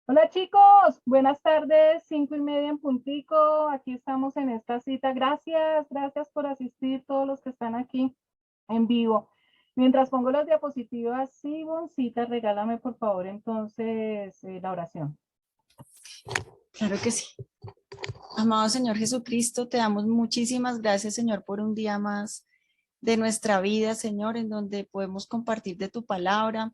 Hola chicos, buenas tardes, 5:30 en puntico. Aquí estamos en esta cita. Gracias por asistir todos los que están aquí en vivo. Mientras pongo las diapositivas, Siboncita, regálame por favor entonces la oración. Claro que sí. Amado Señor Jesucristo, te damos muchísimas gracias, Señor, por un día más de nuestra vida, Señor, en donde podemos compartir de tu palabra,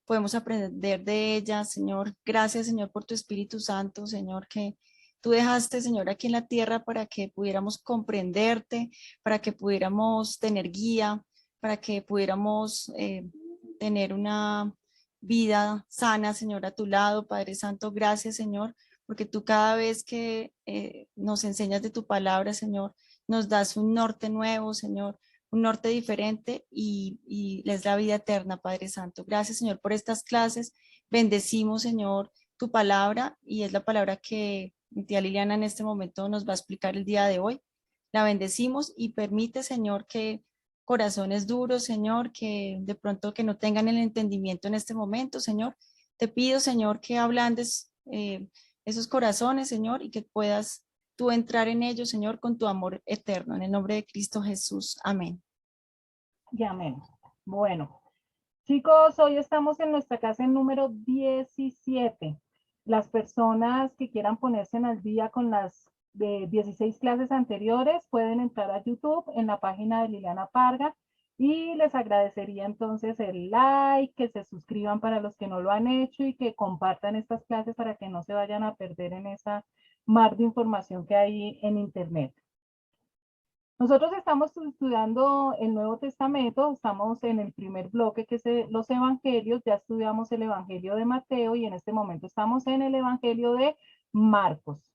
podemos aprender de ella, Señor. Gracias, Señor, por tu Espíritu Santo, Señor, que tú dejaste, Señor, aquí en la tierra para que pudiéramos comprenderte, para que pudiéramos tener guía, para que pudiéramos tener una vida sana, Señor, a tu lado. Padre Santo, gracias, Señor, porque tú cada vez que nos enseñas de tu palabra, Señor, nos das un norte nuevo, Señor, un norte diferente y les da vida eterna, Padre Santo. Gracias, Señor, por estas clases. Bendecimos, Señor, tu palabra y es la palabra que mi tía Liliana en este momento nos va a explicar el día de hoy. La bendecimos y permite, Señor, que corazones duros, Señor, que de pronto que no tengan el entendimiento en este momento, Señor. Te pido, Señor, que ablandes esos corazones, Señor, y que puedas tú entrar en ellos, Señor, con tu amor eterno. En el nombre de Cristo Jesús. Amén. Y amén. Bueno, chicos, hoy estamos en nuestra clase número 17. Las personas que quieran ponerse al día con las de 16 clases anteriores pueden entrar a YouTube en la página de Liliana Parga y les agradecería entonces el like, que se suscriban para los que no lo han hecho y que compartan estas clases para que no se vayan a perder en esa mar de información que hay en Internet. Nosotros estamos estudiando el Nuevo Testamento, estamos en el primer bloque que es los evangelios, ya estudiamos el Evangelio de Mateo y en este momento estamos en el Evangelio de Marcos.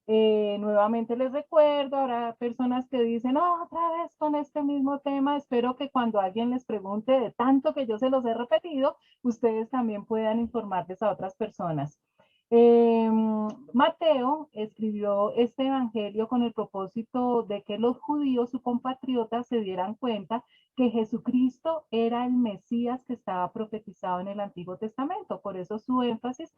Nuevamente les recuerdo, habrá personas que dicen, oh, otra vez con este mismo tema, espero que cuando alguien les pregunte de tanto que yo se los he repetido, ustedes también puedan informarles a otras personas. Mateo escribió este evangelio con el propósito de que los judíos, sus compatriotas, se dieran cuenta que Jesucristo era el Mesías que estaba profetizado en el Antiguo Testamento. Por eso su énfasis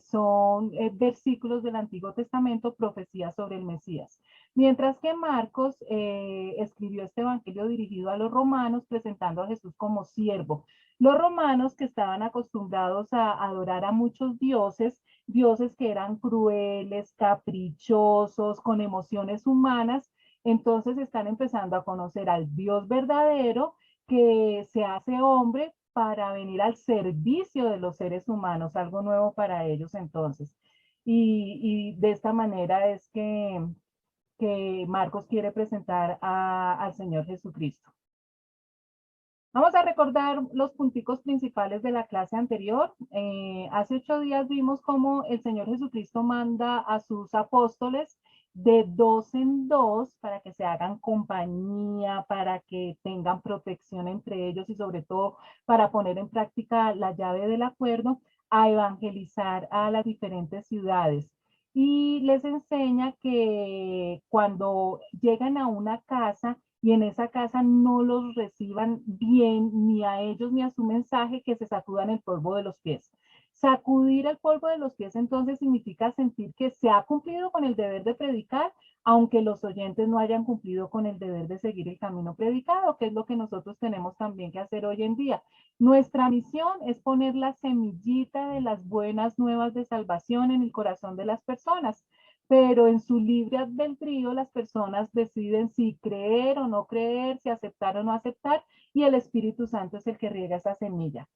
son versículos del Antiguo Testamento, profecías sobre el Mesías. Mientras que Marcos escribió este evangelio dirigido a los romanos, presentando a Jesús como siervo. Los romanos, que estaban acostumbrados a adorar a muchos dioses, dioses que eran crueles, caprichosos, con emociones humanas, entonces están empezando a conocer al Dios verdadero que se hace hombre para venir al servicio de los seres humanos, algo nuevo para ellos entonces. Y de esta manera es que Marcos quiere presentar al Señor Jesucristo. Vamos a recordar los punticos principales de la clase anterior. Hace 8 días vimos cómo el Señor Jesucristo manda a sus apóstoles de dos en dos para que se hagan compañía, para que tengan protección entre ellos y sobre todo para poner en práctica la llave del acuerdo, a evangelizar a las diferentes ciudades. Y les enseña que cuando llegan a una casa, y en esa casa no los reciban bien, ni a ellos ni a su mensaje, que se sacudan el polvo de los pies. Sacudir el polvo de los pies entonces significa sentir que se ha cumplido con el deber de predicar, aunque los oyentes no hayan cumplido con el deber de seguir el camino predicado, que es lo que nosotros tenemos también que hacer hoy en día. Nuestra misión es poner la semillita de las buenas nuevas de salvación en el corazón de las personas, pero en su libre albedrío las personas deciden si creer o no creer, si aceptar o no aceptar, y el Espíritu Santo es el que riega esa semilla.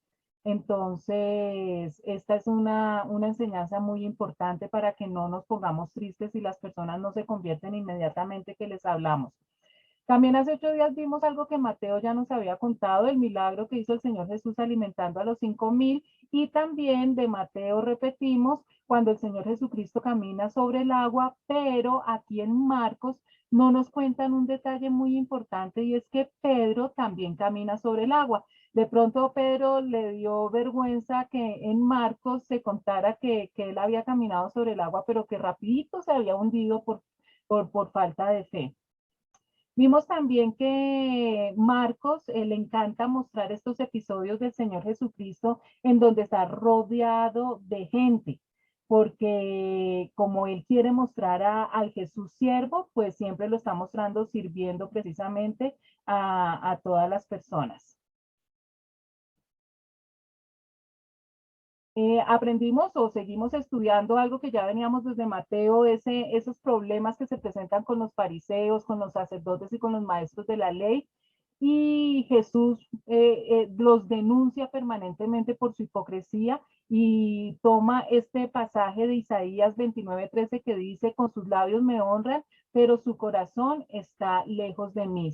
Entonces, esta es una enseñanza muy importante para que no nos pongamos tristes si las personas no se convierten inmediatamente que les hablamos. También hace 8 días vimos algo que Mateo ya nos había contado, el milagro que hizo el Señor Jesús alimentando a los 5,000, y también de Mateo repetimos cuando el Señor Jesucristo camina sobre el agua, pero aquí en Marcos no nos cuentan un detalle muy importante y es que Pedro también camina sobre el agua. De pronto Pedro le dio vergüenza que en Marcos se contara que él había caminado sobre el agua, pero que rapidito se había hundido por falta de fe. Vimos también que Marcos le encanta mostrar estos episodios del Señor Jesucristo en donde está rodeado de gente. porque como él quiere mostrar al Jesús siervo, pues siempre lo está mostrando sirviendo precisamente a todas las personas. Aprendimos o seguimos estudiando algo que ya veníamos desde Mateo, esos problemas que se presentan con los fariseos, con los sacerdotes y con los maestros de la ley. Y Jesús los denuncia permanentemente por su hipocresía y toma este pasaje de Isaías 29:13 que dice, con sus labios me honran, pero su corazón está lejos de mí.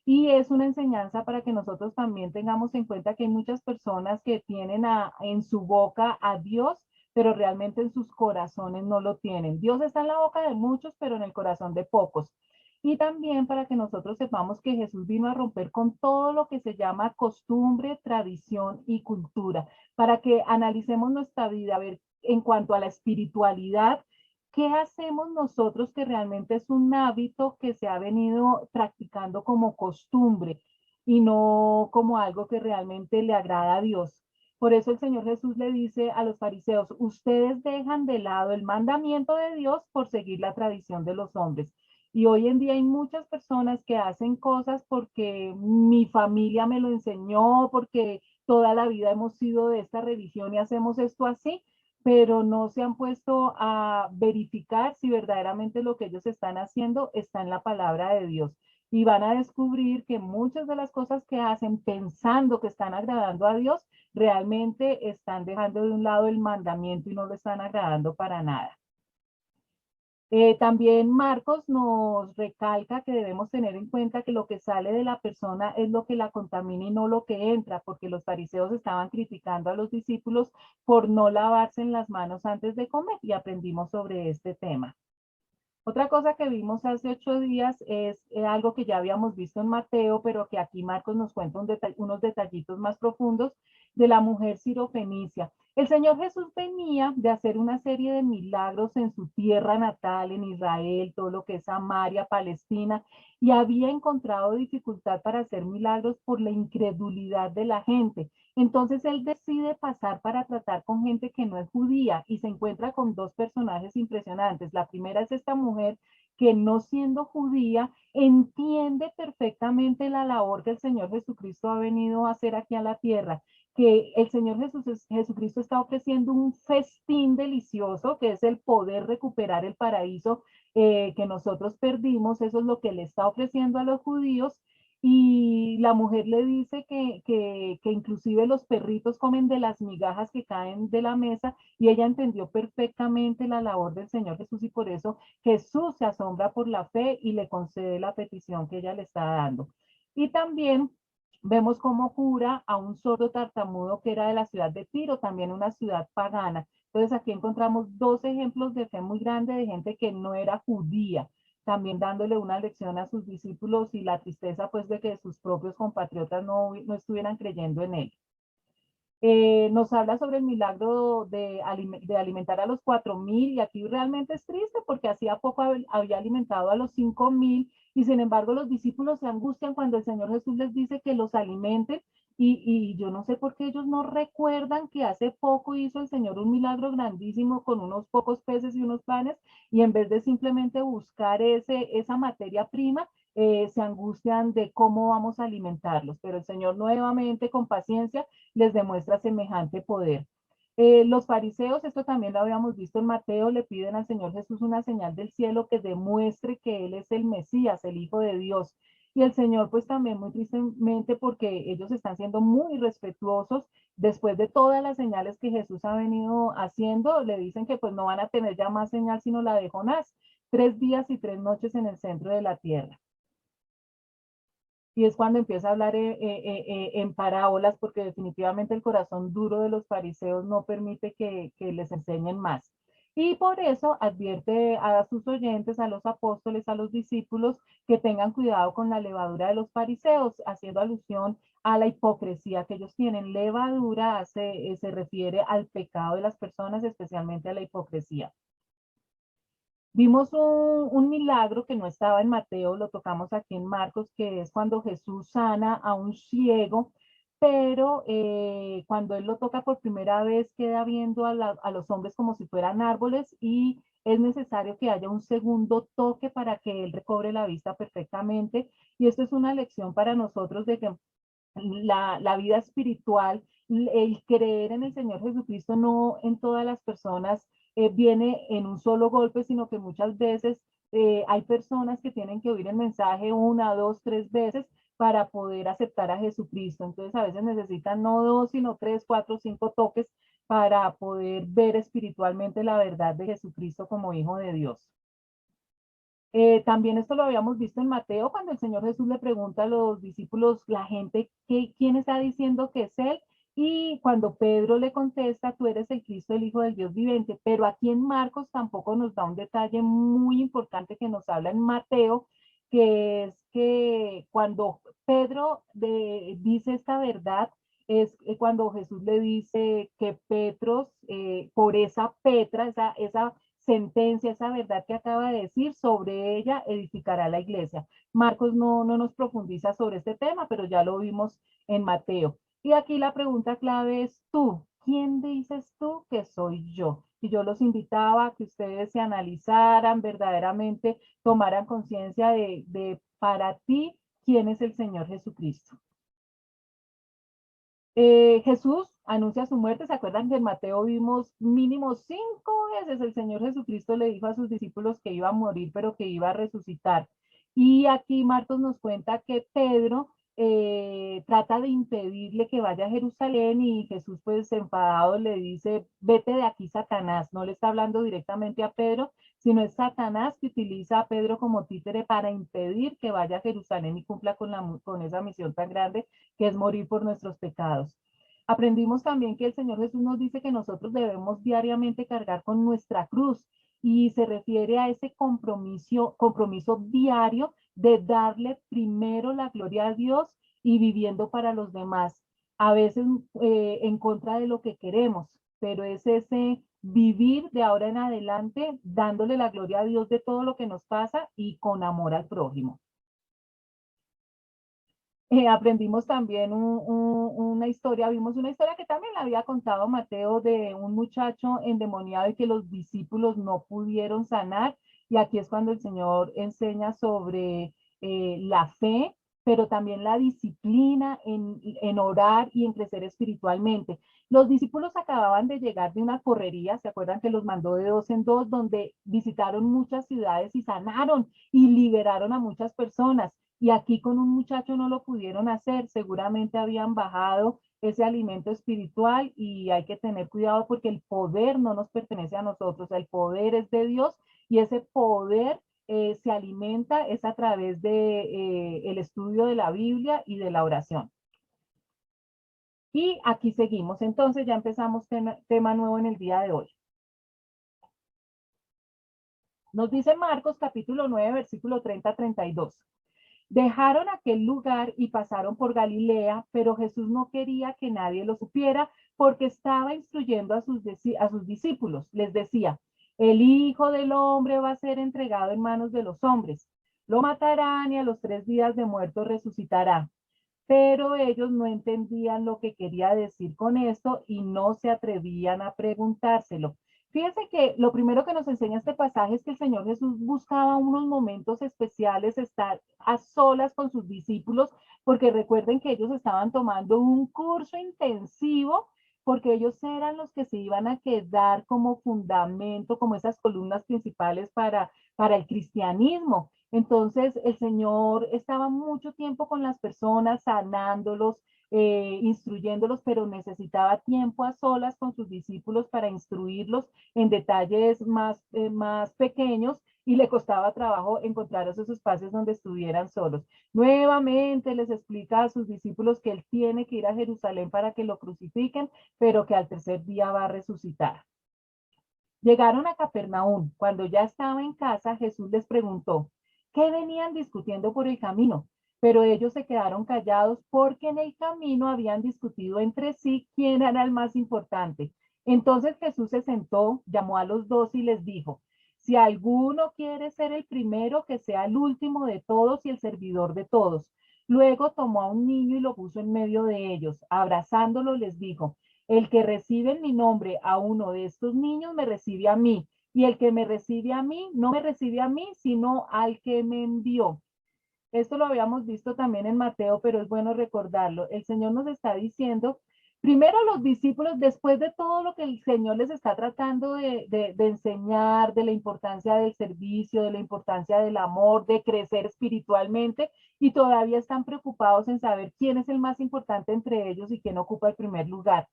Y es una enseñanza para que nosotros también tengamos en cuenta que hay muchas personas que tienen en su boca a Dios, pero realmente en sus corazones no lo tienen. Dios está en la boca de muchos, pero en el corazón de pocos. Y también para que nosotros sepamos que Jesús vino a romper con todo lo que se llama costumbre, tradición y cultura, para que analicemos nuestra vida, a ver, en cuanto a la espiritualidad, ¿qué hacemos nosotros que realmente es un hábito que se ha venido practicando como costumbre y no como algo que realmente le agrada a Dios? Por eso el Señor Jesús le dice a los fariseos, ustedes dejan de lado el mandamiento de Dios por seguir la tradición de los hombres. Y hoy en día hay muchas personas que hacen cosas porque mi familia me lo enseñó, porque toda la vida hemos sido de esta religión y hacemos esto así, pero no se han puesto a verificar si verdaderamente lo que ellos están haciendo está en la palabra de Dios. Y van a descubrir que muchas de las cosas que hacen pensando que están agradando a Dios, realmente están dejando de un lado el mandamiento y no lo están agradando para nada. También Marcos nos recalca que debemos tener en cuenta que lo que sale de la persona es lo que la contamina y no lo que entra, porque los fariseos estaban criticando a los discípulos por no lavarse en las manos antes de comer y aprendimos sobre este tema. Otra cosa que vimos hace 8 días es algo que ya habíamos visto en Mateo, pero que aquí Marcos nos cuenta unos detallitos más profundos de la mujer sirofenicia. El Señor Jesús venía de hacer una serie de milagros en su tierra natal, en Israel, todo lo que es Samaria, Palestina, y había encontrado dificultad para hacer milagros por la incredulidad de la gente. Entonces él decide pasar para tratar con gente que no es judía y se encuentra con dos personajes impresionantes. La primera es esta mujer que no siendo judía entiende perfectamente la labor que el Señor Jesucristo ha venido a hacer aquí a la tierra, que el Señor Jesucristo está ofreciendo un festín delicioso, que es el poder recuperar el paraíso que nosotros perdimos. Eso es lo que le está ofreciendo a los judíos. Y la mujer le dice que inclusive los perritos comen de las migajas que caen de la mesa, y ella entendió perfectamente la labor del Señor Jesús, y por eso Jesús se asombra por la fe y le concede la petición que ella le está dando. Y también vemos cómo cura a un sordo tartamudo que era de la ciudad de Tiro, también una ciudad pagana. Entonces aquí encontramos dos ejemplos de fe muy grande de gente que no era judía, también dándole una lección a sus discípulos y la tristeza pues de que sus propios compatriotas no estuvieran creyendo en él. Nos habla sobre el milagro de alimentar a los 4.000, y aquí realmente es triste porque hacía poco había alimentado a los 5.000, y sin embargo los discípulos se angustian cuando el Señor Jesús les dice que los alimenten, y yo no sé por qué ellos no recuerdan que hace poco hizo el Señor un milagro grandísimo con unos pocos peces y unos panes, y en vez de simplemente buscar esa materia prima, se angustian de cómo vamos a alimentarlos, pero el Señor nuevamente con paciencia les demuestra semejante poder. Los fariseos, esto también lo habíamos visto en Mateo, le piden al Señor Jesús una señal del cielo que demuestre que Él es el Mesías, el Hijo de Dios. Y el Señor, pues también muy tristemente, porque ellos están siendo muy respetuosos, después de todas las señales que Jesús ha venido haciendo, le dicen que pues no van a tener ya más señal sino la de Jonás, 3 días y 3 noches en el centro de la tierra. Y es cuando empieza a hablar en parábolas, porque definitivamente el corazón duro de los fariseos no permite que les enseñen más. Y por eso advierte a sus oyentes, a los apóstoles, a los discípulos, que tengan cuidado con la levadura de los fariseos, haciendo alusión a la hipocresía que ellos tienen. Levadura se refiere al pecado de las personas, especialmente a la hipocresía. Vimos un milagro que no estaba en Mateo, lo tocamos aquí en Marcos, que es cuando Jesús sana a un ciego, pero cuando él lo toca por primera vez queda viendo a los hombres como si fueran árboles y es necesario que haya un segundo toque para que él recobre la vista perfectamente. Y esto es una lección para nosotros de que la vida espiritual, el creer en el Señor Jesucristo no en todas las personas viene en un solo golpe, sino que muchas veces hay personas que tienen que oír el mensaje una, dos, tres veces para poder aceptar a Jesucristo. Entonces a veces necesitan no dos, sino tres, cuatro, cinco toques para poder ver espiritualmente la verdad de Jesucristo como Hijo de Dios. También esto lo habíamos visto en Mateo, cuando el Señor Jesús le pregunta a los discípulos, la gente, ¿quién está diciendo que es Él? Y cuando Pedro le contesta, tú eres el Cristo, el Hijo del Dios viviente. Pero aquí en Marcos tampoco nos da un detalle muy importante que nos habla en Mateo, que es que cuando Pedro dice esta verdad, es cuando Jesús le dice que Petros, por esa Petra, esa sentencia, esa verdad que acaba de decir, sobre ella edificará la iglesia. Marcos no nos profundiza sobre este tema, pero ya lo vimos en Mateo. Y aquí la pregunta clave es tú. ¿Quién dices tú que soy yo? Y yo los invitaba a que ustedes se analizaran verdaderamente, tomaran conciencia de para ti, ¿quién es el Señor Jesucristo? Jesús anuncia su muerte. ¿Se acuerdan que en Mateo vimos mínimo 5 veces el Señor Jesucristo le dijo a sus discípulos que iba a morir, pero que iba a resucitar? Y aquí Marcos nos cuenta que Pedro trata de impedirle que vaya a Jerusalén y Jesús pues enfadado le dice, vete de aquí, Satanás. No le está hablando directamente a Pedro, sino es Satanás que utiliza a Pedro como títere para impedir que vaya a Jerusalén y cumpla con esa misión tan grande que es morir por nuestros pecados. Aprendimos también que el Señor Jesús nos dice que nosotros debemos diariamente cargar con nuestra cruz y se refiere a ese compromiso diario de darle primero la gloria a Dios y viviendo para los demás. A veces en contra de lo que queremos, pero es ese vivir de ahora en adelante dándole la gloria a Dios de todo lo que nos pasa y con amor al prójimo. Aprendimos también una historia, vimos una historia que también la había contado Mateo de un muchacho endemoniado y que los discípulos no pudieron sanar. Y aquí es cuando el Señor enseña sobre la fe, pero también la disciplina en orar y en crecer espiritualmente. Los discípulos acababan de llegar de una correría, ¿se acuerdan que los mandó de dos en dos, donde visitaron muchas ciudades y sanaron y liberaron a muchas personas? Y aquí con un muchacho no lo pudieron hacer, seguramente habían bajado ese alimento espiritual y hay que tener cuidado porque el poder no nos pertenece a nosotros, el poder es de Dios y ese poder se alimenta es a través de el estudio de la Biblia y de la oración. Y aquí seguimos, entonces ya empezamos tema nuevo en el día de hoy. Nos dice Marcos capítulo 9, versículo 30-32. Dejaron aquel lugar y pasaron por Galilea, pero Jesús no quería que nadie lo supiera porque estaba instruyendo a sus discípulos. Les decía, el Hijo del Hombre va a ser entregado en manos de los hombres. Lo matarán y a los 3 días de muerto resucitará. Pero ellos no entendían lo que quería decir con esto y no se atrevían a preguntárselo. Fíjense que lo primero que nos enseña este pasaje es que el Señor Jesús buscaba unos momentos especiales, estar a solas con sus discípulos, porque recuerden que ellos estaban tomando un curso intensivo, porque ellos eran los que se iban a quedar como fundamento, como esas columnas principales para el cristianismo. Entonces el Señor estaba mucho tiempo con las personas, sanándolos, instruyéndolos, pero necesitaba tiempo a solas con sus discípulos para instruirlos en detalles más pequeños y le costaba trabajo encontrar esos espacios donde estuvieran solos. Nuevamente les explica a sus discípulos que él tiene que ir a Jerusalén para que lo crucifiquen, pero que al tercer día va a resucitar. Llegaron a Capernaum. Cuando ya estaba en casa, Jesús les preguntó, ¿qué venían discutiendo por el camino? Pero ellos se quedaron callados porque en el camino habían discutido entre sí quién era el más importante. Entonces Jesús se sentó, llamó a los 12 y les dijo, si alguno quiere ser el primero, que sea el último de todos y el servidor de todos. Luego tomó a un niño y lo puso en medio de ellos. Abrazándolo les dijo, el que recibe en mi nombre a uno de estos niños me recibe a mí, y el que me recibe a mí no me recibe a mí, sino al que me envió. Esto lo habíamos visto también en Mateo, pero es bueno recordarlo. El Señor nos está diciendo, primero los discípulos, después de todo lo que el Señor les está tratando de enseñar, de la importancia del servicio, de la importancia del amor, de crecer espiritualmente, y todavía están preocupados en saber quién es el más importante entre ellos y quién ocupa el primer lugar.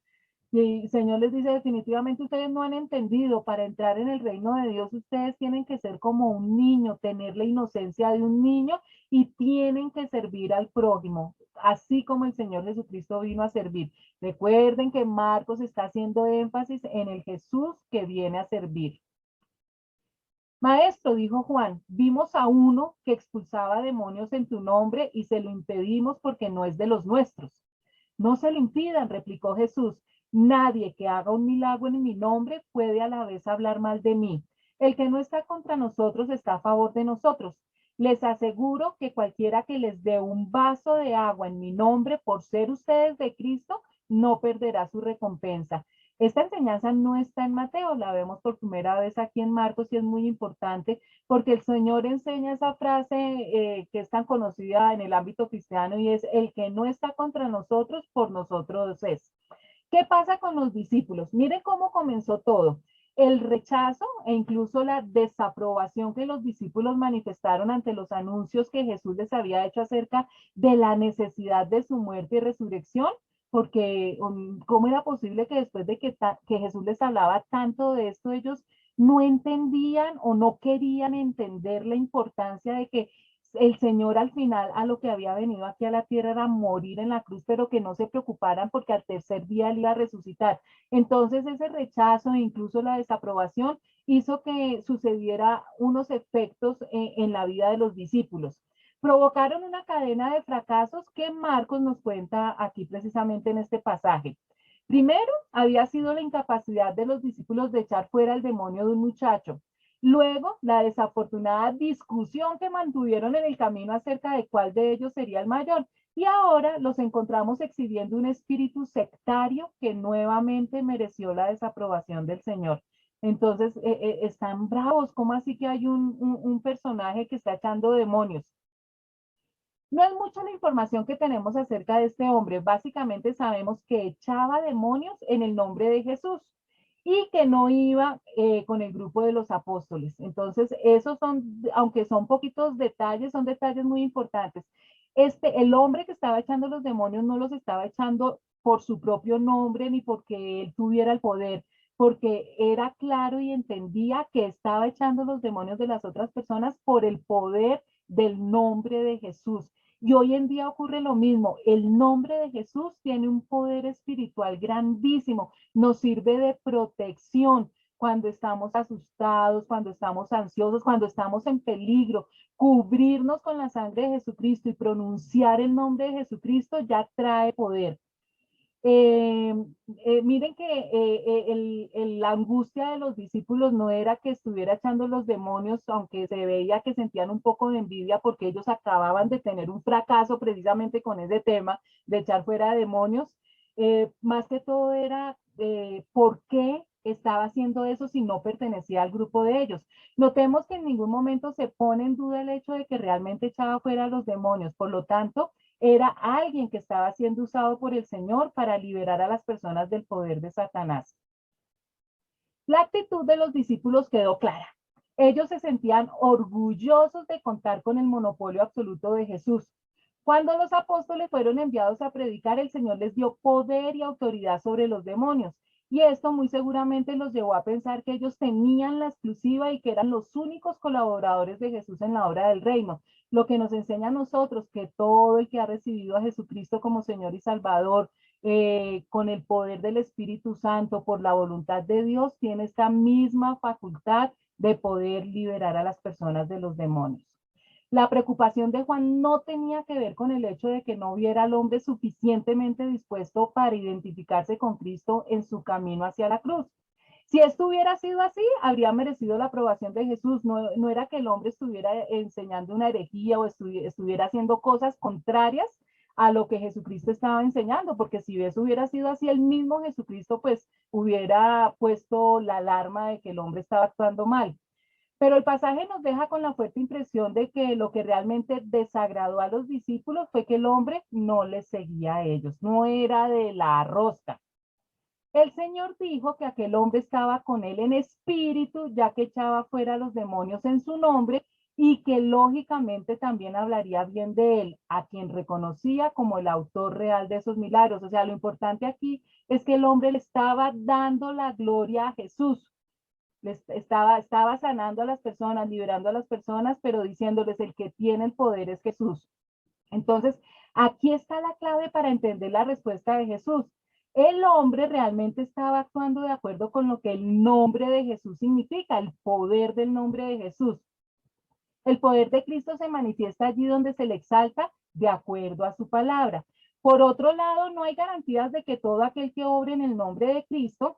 Y el Señor les dice, definitivamente ustedes no han entendido, para entrar en el reino de Dios ustedes tienen que ser como un niño, tener la inocencia de un niño y tienen que servir al prójimo, así como el Señor Jesucristo vino a servir. Recuerden que Marcos está haciendo énfasis en el Jesús que viene a servir. Maestro, dijo Juan, vimos a uno que expulsaba demonios en tu nombre y se lo impedimos porque no es de los nuestros. No se lo impidan, replicó Jesús. Nadie que haga un milagro en mi nombre puede a la vez hablar mal de mí. El que no está contra nosotros está a favor de nosotros. Les aseguro que cualquiera que les dé un vaso de agua en mi nombre por ser ustedes de Cristo, no perderá su recompensa. Esta enseñanza no está en Mateo, la vemos por primera vez aquí en Marcos y es muy importante porque el Señor enseña esa frase que es tan conocida en el ámbito cristiano y es el que no está contra nosotros, por nosotros es. ¿Qué pasa con los discípulos? Miren cómo comenzó todo. El rechazo e incluso la desaprobación que los discípulos manifestaron ante los anuncios que Jesús les había hecho acerca de la necesidad de su muerte y resurrección, porque ¿cómo era posible que después de que Jesús les hablaba tanto de esto, ellos no entendían o no querían entender la importancia de que el Señor al final a lo que había venido aquí a la tierra era morir en la cruz, pero que no se preocuparan porque al tercer día él iba a resucitar? Entonces ese rechazo e incluso la desaprobación hizo que sucediera unos efectos en la vida de los discípulos. Provocaron una cadena de fracasos que Marcos nos cuenta aquí precisamente en este pasaje. Primero, había sido la incapacidad de los discípulos de echar fuera el demonio de un muchacho. Luego, la desafortunada discusión que mantuvieron en el camino acerca de cuál de ellos sería el mayor. Y ahora los encontramos exhibiendo un espíritu sectario que nuevamente mereció la desaprobación del Señor. Entonces, están bravos. ¿Cómo así que hay un personaje que está echando demonios? No es mucha la información que tenemos acerca de este hombre. Básicamente sabemos que echaba demonios en el nombre de Jesús y que no iba con el grupo de los apóstoles. Entonces, esos son, aunque son poquitos detalles, son detalles muy importantes. El hombre que estaba echando los demonios no los estaba echando por su propio nombre ni porque él tuviera el poder, porque era claro y entendía que estaba echando los demonios de las otras personas por el poder del nombre de Jesús. Y hoy en día ocurre lo mismo. El nombre de Jesús tiene un poder espiritual grandísimo. Nos sirve de protección cuando estamos asustados, cuando estamos ansiosos, cuando estamos en peligro. Cubrirnos con la sangre de Jesucristo y pronunciar el nombre de Jesucristo ya trae poder. Eh, miren que la angustia de los discípulos no era que estuviera echando los demonios, aunque se veía que sentían un poco de envidia porque ellos acababan de tener un fracaso precisamente con ese tema de echar fuera demonios. Más que todo era por qué estaba haciendo eso si no pertenecía al grupo de ellos. Notemos que en ningún momento se pone en duda el hecho de que realmente echaba fuera los demonios. Por lo tanto, era alguien que estaba siendo usado por el Señor para liberar a las personas del poder de Satanás. La actitud de los discípulos quedó clara. Ellos se sentían orgullosos de contar con el monopolio absoluto de Jesús. Cuando los apóstoles fueron enviados a predicar, el Señor les dio poder y autoridad sobre los demonios. Y esto muy seguramente los llevó a pensar que ellos tenían la exclusiva y que eran los únicos colaboradores de Jesús en la obra del reino. Lo que nos enseña a nosotros que todo el que ha recibido a Jesucristo como Señor y Salvador, con el poder del Espíritu Santo, por la voluntad de Dios, tiene esta misma facultad de poder liberar a las personas de los demonios. La preocupación de Juan no tenía que ver con el hecho de que no viera al hombre suficientemente dispuesto para identificarse con Cristo en su camino hacia la cruz. Si esto hubiera sido así, habría merecido la aprobación de Jesús. No, no era que el hombre estuviera enseñando una herejía o estuviera haciendo cosas contrarias a lo que Jesucristo estaba enseñando, porque si eso hubiera sido así, el mismo Jesucristo pues hubiera puesto la alarma de que el hombre estaba actuando mal. Pero el pasaje nos deja con la fuerte impresión de que lo que realmente desagradó a los discípulos fue que el hombre no les seguía a ellos, no era de la rosca. El Señor dijo que aquel hombre estaba con él en espíritu, ya que echaba fuera a los demonios en su nombre, y que lógicamente también hablaría bien de él, a quien reconocía como el autor real de esos milagros. O sea, lo importante aquí es que el hombre le estaba dando la gloria a Jesús. Estaba sanando a las personas, liberando a las personas, pero diciéndoles el que tiene el poder es Jesús. Entonces, aquí está la clave para entender la respuesta de Jesús. El hombre realmente estaba actuando de acuerdo con lo que el nombre de Jesús significa, el poder del nombre de Jesús. El poder de Cristo se manifiesta allí donde se le exalta de acuerdo a su palabra. Por otro lado, no hay garantías de que todo aquel que obre en el nombre de Cristo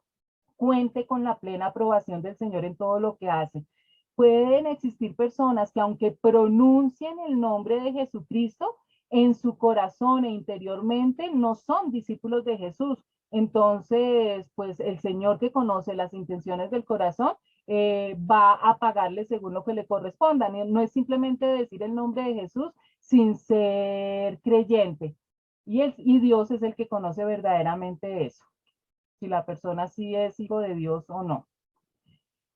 cuente con la plena aprobación del Señor en todo lo que hace. Pueden existir personas que aunque pronuncien el nombre de Jesucristo, en su corazón e interiormente no son discípulos de Jesús. Entonces, pues el Señor que conoce las intenciones del corazón va a pagarle según lo que le corresponda. No es simplemente decir el nombre de Jesús sin ser creyente. Y Dios es el que conoce verdaderamente eso, si la persona sí es hijo de Dios o no.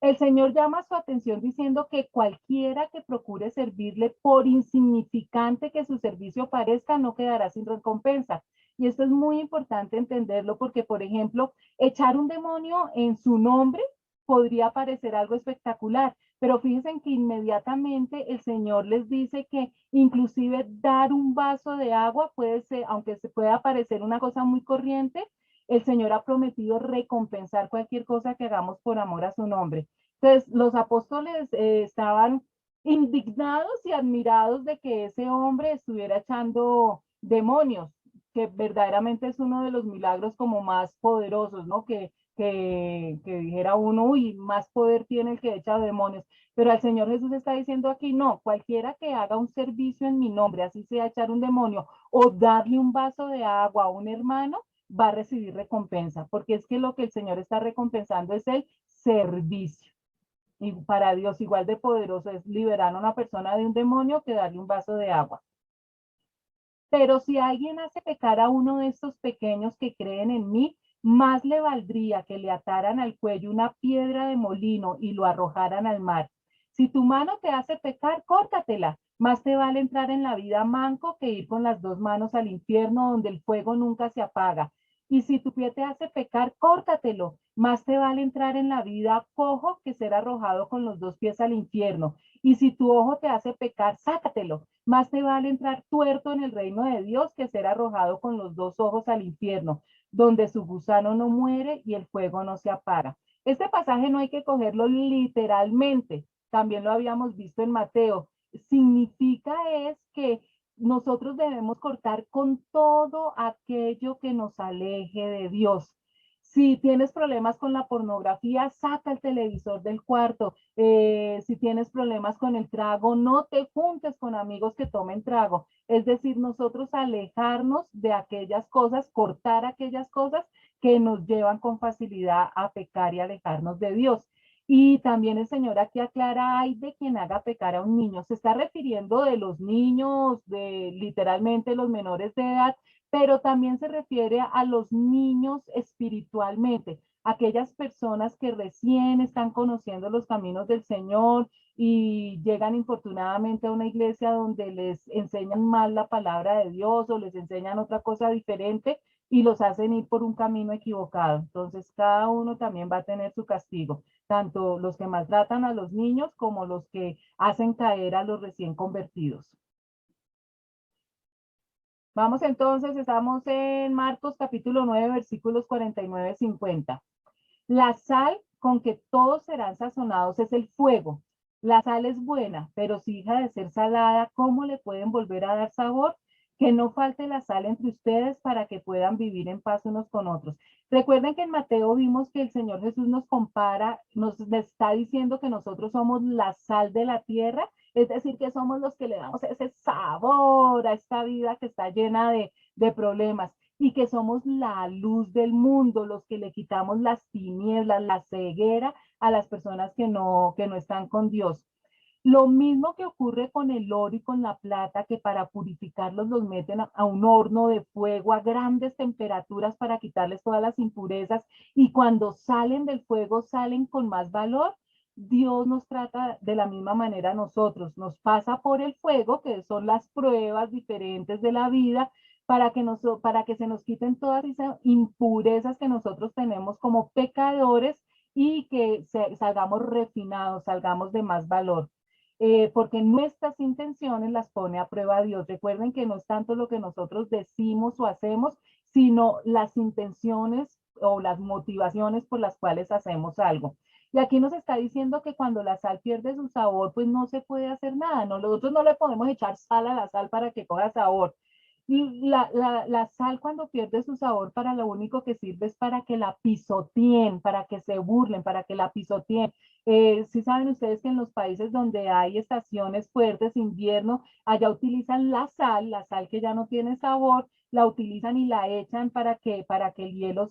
El Señor llama su atención diciendo que cualquiera que procure servirle, por insignificante que su servicio parezca, no quedará sin recompensa. Y esto es muy importante entenderlo porque, por ejemplo, echar un demonio en su nombre podría parecer algo espectacular, pero fíjense en que inmediatamente el Señor les dice que inclusive dar un vaso de agua puede ser, aunque se pueda parecer una cosa muy corriente, el Señor ha prometido recompensar cualquier cosa que hagamos por amor a su nombre. Entonces, los apóstoles estaban indignados y admirados de que ese hombre estuviera echando demonios, que verdaderamente es uno de los milagros como más poderosos, ¿no? Que dijera uno, uy, más poder tiene el que echa demonios. Pero el Señor Jesús está diciendo aquí, no, cualquiera que haga un servicio en mi nombre, así sea echar un demonio o darle un vaso de agua a un hermano, va a recibir recompensa, porque es que lo que el Señor está recompensando es el servicio. Y para Dios igual de poderoso es liberar a una persona de un demonio que darle un vaso de agua. Pero si alguien hace pecar a uno de estos pequeños que creen en mí, más le valdría que le ataran al cuello una piedra de molino y lo arrojaran al mar. Si tu mano te hace pecar, córtatela. Más te vale entrar en la vida manco que ir con las dos manos al infierno donde el fuego nunca se apaga. Y si tu pie te hace pecar, córtatelo. Más te vale entrar en la vida cojo que ser arrojado con los dos pies al infierno. Y si tu ojo te hace pecar, sácatelo. Más te vale entrar tuerto en el reino de Dios que ser arrojado con los dos ojos al infierno, donde su gusano no muere y el fuego no se apaga. Este pasaje no hay que cogerlo literalmente, también lo habíamos visto en Mateo. Significa es que nosotros debemos cortar con todo aquello que nos aleje de Dios. Si tienes problemas con la pornografía, saca el televisor del cuarto. Si tienes problemas con el trago, no te juntes con amigos que tomen trago. Es decir, nosotros alejarnos de aquellas cosas, cortar aquellas cosas que nos llevan con facilidad a pecar y alejarnos de Dios. Y también el Señor aquí aclara, hay de quien haga pecar a un niño. Se está refiriendo de los niños, de literalmente los menores de edad, pero también se refiere a los niños espiritualmente, aquellas personas que recién están conociendo los caminos del Señor y llegan infortunadamente a una iglesia donde les enseñan mal la palabra de Dios o les enseñan otra cosa diferente y los hacen ir por un camino equivocado. Entonces, cada uno también va a tener su castigo, tanto los que maltratan a los niños como los que hacen caer a los recién convertidos. Vamos entonces, estamos en Marcos capítulo 9, versículos 49-50. La sal con que todos serán sazonados es el fuego. La sal es buena, pero si hija de ser salada, ¿cómo le pueden volver a dar sabor? Que no falte la sal entre ustedes para que puedan vivir en paz unos con otros. Recuerden que en Mateo vimos que el Señor Jesús nos compara, nos está diciendo que nosotros somos la sal de la tierra, es decir, que somos los que le damos ese sabor a esta vida que está llena de problemas y que somos la luz del mundo, los que le quitamos las tinieblas, la ceguera a las personas que no están con Dios. Lo mismo que ocurre con el oro y con la plata, que para purificarlos los meten a un horno de fuego a grandes temperaturas para quitarles todas las impurezas y cuando salen del fuego salen con más valor. Dios nos trata de la misma manera a nosotros, nos pasa por el fuego, que son las pruebas diferentes de la vida, para que se nos quiten todas esas impurezas que nosotros tenemos como pecadores y que salgamos refinados, salgamos de más valor. Porque nuestras intenciones las pone a prueba Dios. Recuerden que no es tanto lo que nosotros decimos o hacemos, sino las intenciones o las motivaciones por las cuales hacemos algo. Y aquí nos está diciendo que cuando la sal pierde su sabor, pues no se puede hacer nada, ¿no? Nosotros no le podemos echar sal a la sal para que coja sabor. Y la sal cuando pierde su sabor, para lo único que sirve es para que la pisoteen, para que se burlen, para que la pisoteen. Sí saben ustedes que en los países donde hay estaciones fuertes, invierno, allá utilizan la sal que ya no tiene sabor, la utilizan y la echan para que el hielo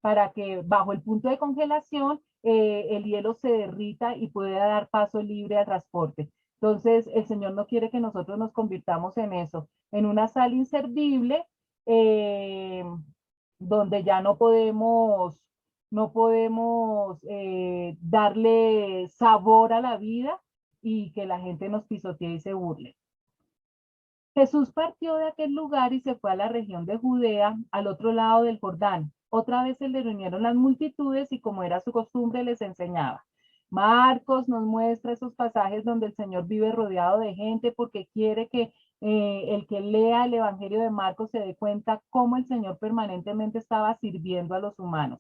para que bajo el punto de congelación, el hielo se derrita y pueda dar paso libre al transporte. Entonces, el Señor no quiere que nosotros nos convirtamos en eso, en una sal inservible, eh, donde ya no podemos darle sabor a la vida y que la gente nos pisotee y se burle. Jesús partió de aquel lugar y se fue a la región de Judea, al otro lado del Jordán. Otra vez se le reunieron las multitudes y como era su costumbre les enseñaba. Marcos nos muestra esos pasajes donde el Señor vive rodeado de gente porque quiere que el que lea el Evangelio de Marcos se dé cuenta cómo el Señor permanentemente estaba sirviendo a los humanos.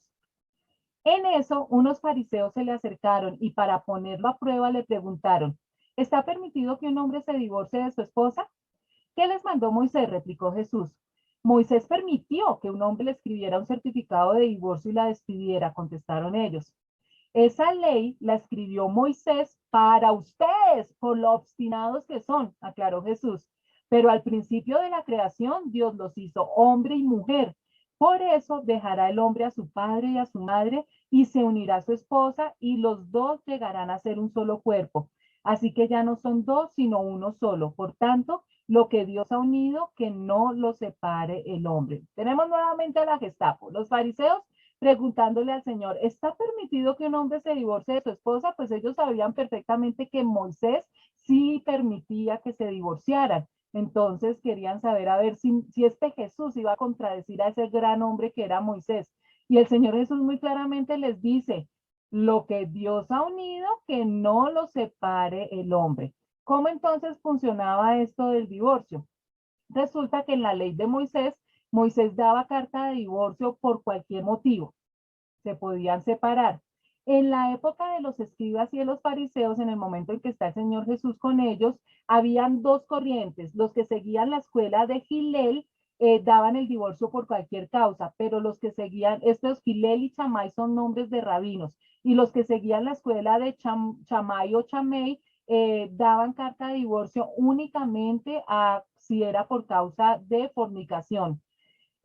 En eso, unos fariseos se le acercaron y para ponerlo a prueba le preguntaron, ¿está permitido que un hombre se divorcie de su esposa? ¿Qué les mandó Moisés? Replicó Jesús. Moisés permitió que un hombre le escribiera un certificado de divorcio y la despidiera, contestaron ellos. Esa ley la escribió Moisés para ustedes, por lo obstinados que son, aclaró Jesús. Pero al principio de la creación, Dios los hizo hombre y mujer. Por eso dejará el hombre a su padre y a su madre y se unirá a su esposa y los dos llegarán a ser un solo cuerpo. Así que ya no son dos, sino uno solo. Por tanto, lo que Dios ha unido, que no lo separe el hombre. Tenemos nuevamente a la Gestapo. Los fariseos preguntándole al Señor, ¿está permitido que un hombre se divorcie de su esposa? Pues ellos sabían perfectamente que Moisés sí permitía que se divorciaran. Entonces querían saber a ver si este Jesús iba a contradecir a ese gran hombre que era Moisés. Y el Señor Jesús muy claramente les dice, lo que Dios ha unido, que no lo separe el hombre. ¿Cómo entonces funcionaba esto del divorcio? Resulta que en la ley de Moisés, Moisés daba carta de divorcio por cualquier motivo, se podían separar. En la época de los escribas y de los fariseos, en el momento en que está el Señor Jesús con ellos, habían dos corrientes. Los que seguían la escuela de Gilel daban el divorcio por cualquier causa, pero los que seguían, estos Gilel y Chamay son nombres de rabinos, y los que seguían la escuela de Chamay o Chamey daban carta de divorcio únicamente a si era por causa de fornicación.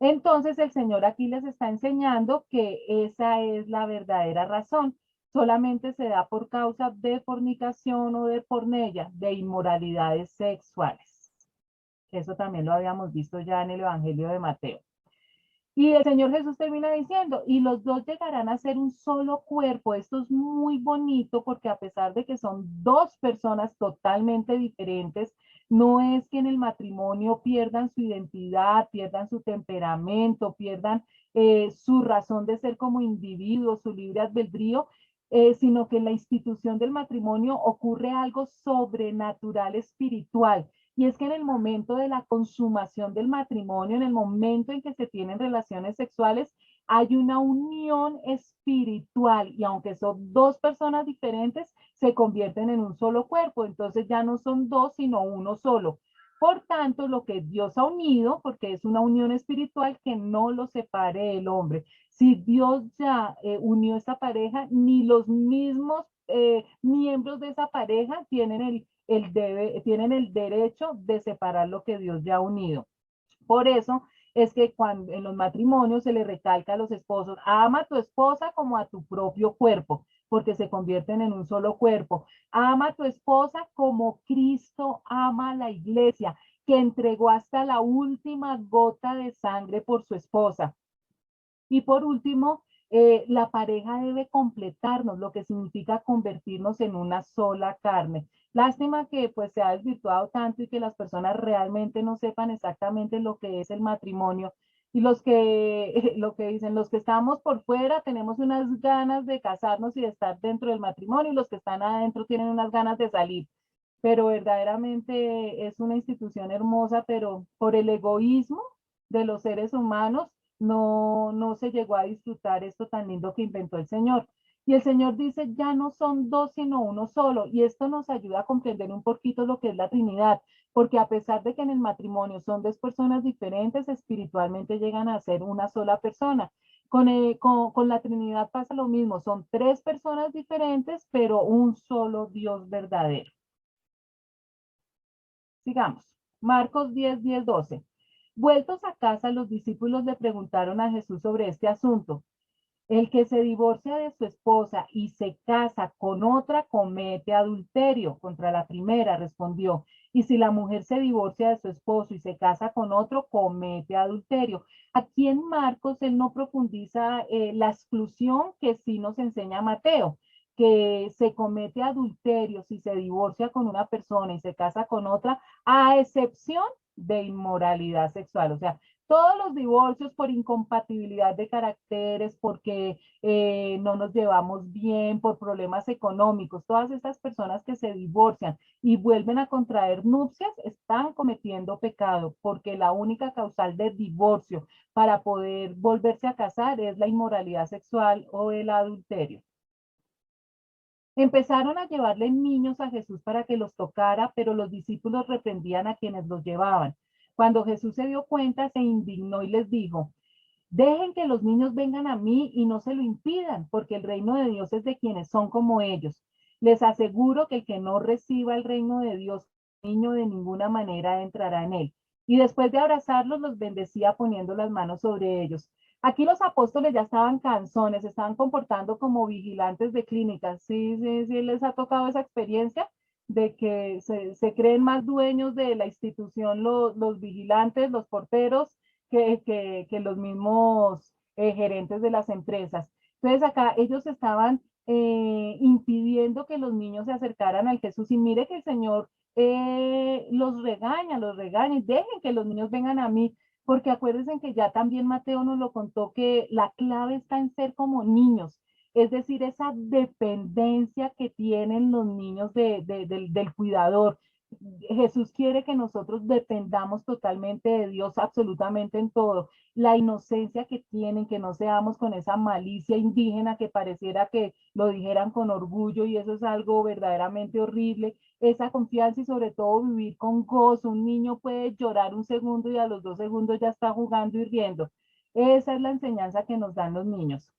Entonces el Señor aquí les está enseñando que esa es la verdadera razón. Solamente se da por causa de fornicación o de pornella, de inmoralidades sexuales. Eso también lo habíamos visto ya en el Evangelio de Mateo. Y el Señor Jesús termina diciendo, y los dos llegarán a ser un solo cuerpo. Esto es muy bonito porque a pesar de que son dos personas totalmente diferentes, no es que en el matrimonio pierdan su identidad, pierdan su temperamento, pierdan su razón de ser como individuos, su libre albedrío, sino que en la institución del matrimonio ocurre algo sobrenatural espiritual. Y es que en el momento de la consumación del matrimonio, en el momento en que se tienen relaciones sexuales, hay una unión espiritual y aunque son dos personas diferentes, se convierten en un solo cuerpo. Entonces ya no son dos, sino uno solo. Por tanto, lo que Dios ha unido, porque es una unión espiritual, que no lo separe el hombre. Si Dios ya unió esta pareja, ni los mismos miembros de esa pareja tienen tienen el derecho de separar lo que Dios ya ha unido. Por eso es que cuando en los matrimonios se le recalca a los esposos, ama a tu esposa como a tu propio cuerpo, porque se convierten en un solo cuerpo. Ama a tu esposa como Cristo ama a la iglesia, que entregó hasta la última gota de sangre por su esposa. Y por último, la pareja debe completarnos, lo que significa convertirnos en una sola carne. Lástima que pues se ha desvirtuado tanto y que las personas realmente no sepan exactamente lo que es el matrimonio. Y los que, lo que dicen, los que estamos por fuera tenemos unas ganas de casarnos y de estar dentro del matrimonio, y los que están adentro tienen unas ganas de salir. Pero verdaderamente es una institución hermosa, pero por el egoísmo de los seres humanos no se llegó a disfrutar esto tan lindo que inventó el Señor. Y el Señor dice, ya no son dos, sino uno solo. Y esto nos ayuda a comprender un poquito lo que es la Trinidad, porque a pesar de que en el matrimonio son dos personas diferentes, espiritualmente llegan a ser una sola persona. Con la Trinidad pasa lo mismo, son tres personas diferentes, pero un solo Dios verdadero. Sigamos. Marcos 10, 10, 12. Vueltos a casa, los discípulos le preguntaron a Jesús sobre este asunto. El que se divorcia de su esposa y se casa con otra comete adulterio contra la primera, respondió. Y si la mujer se divorcia de su esposo y se casa con otro, comete adulterio. Aquí en Marcos él no profundiza la exclusión que sí nos enseña Mateo, que se comete adulterio si se divorcia con una persona y se casa con otra, a excepción de inmoralidad sexual. O sea, todos los divorcios por incompatibilidad de caracteres, porque no nos llevamos bien, por problemas económicos, todas estas personas que se divorcian y vuelven a contraer nupcias están cometiendo pecado, porque la única causal de divorcio para poder volverse a casar es la inmoralidad sexual o el adulterio. Empezaron a llevarle niños a Jesús para que los tocara, pero los discípulos reprendían a quienes los llevaban. Cuando Jesús se dio cuenta, se indignó y les dijo, dejen que los niños vengan a mí y no se lo impidan, porque el reino de Dios es de quienes son como ellos. Les aseguro que el que no reciba el reino de Dios, niño de ninguna manera entrará en él. Y después de abrazarlos, los bendecía poniendo las manos sobre ellos. Aquí los apóstoles ya estaban cansones, estaban comportando como vigilantes de clínicas. Sí, sí, sí, les ha tocado esa experiencia de que se creen más dueños de la institución los vigilantes, los porteros, que los mismos gerentes de las empresas. Entonces acá ellos estaban impidiendo que los niños se acercaran al Jesús, y mire que el Señor los regaña, y dejen que los niños vengan a mí, porque acuérdense que ya también Mateo nos lo contó, que la clave está en ser como niños, es decir, esa dependencia que tienen los niños del cuidador. Jesús quiere que nosotros dependamos totalmente de Dios, absolutamente en todo. La inocencia que tienen, que no seamos con esa malicia indígena que pareciera que lo dijeran con orgullo, y eso es algo verdaderamente horrible. Esa confianza y sobre todo vivir con gozo. Un niño puede llorar un segundo y a los 2 segundos ya está jugando y riendo. Esa es la enseñanza que nos dan los niños.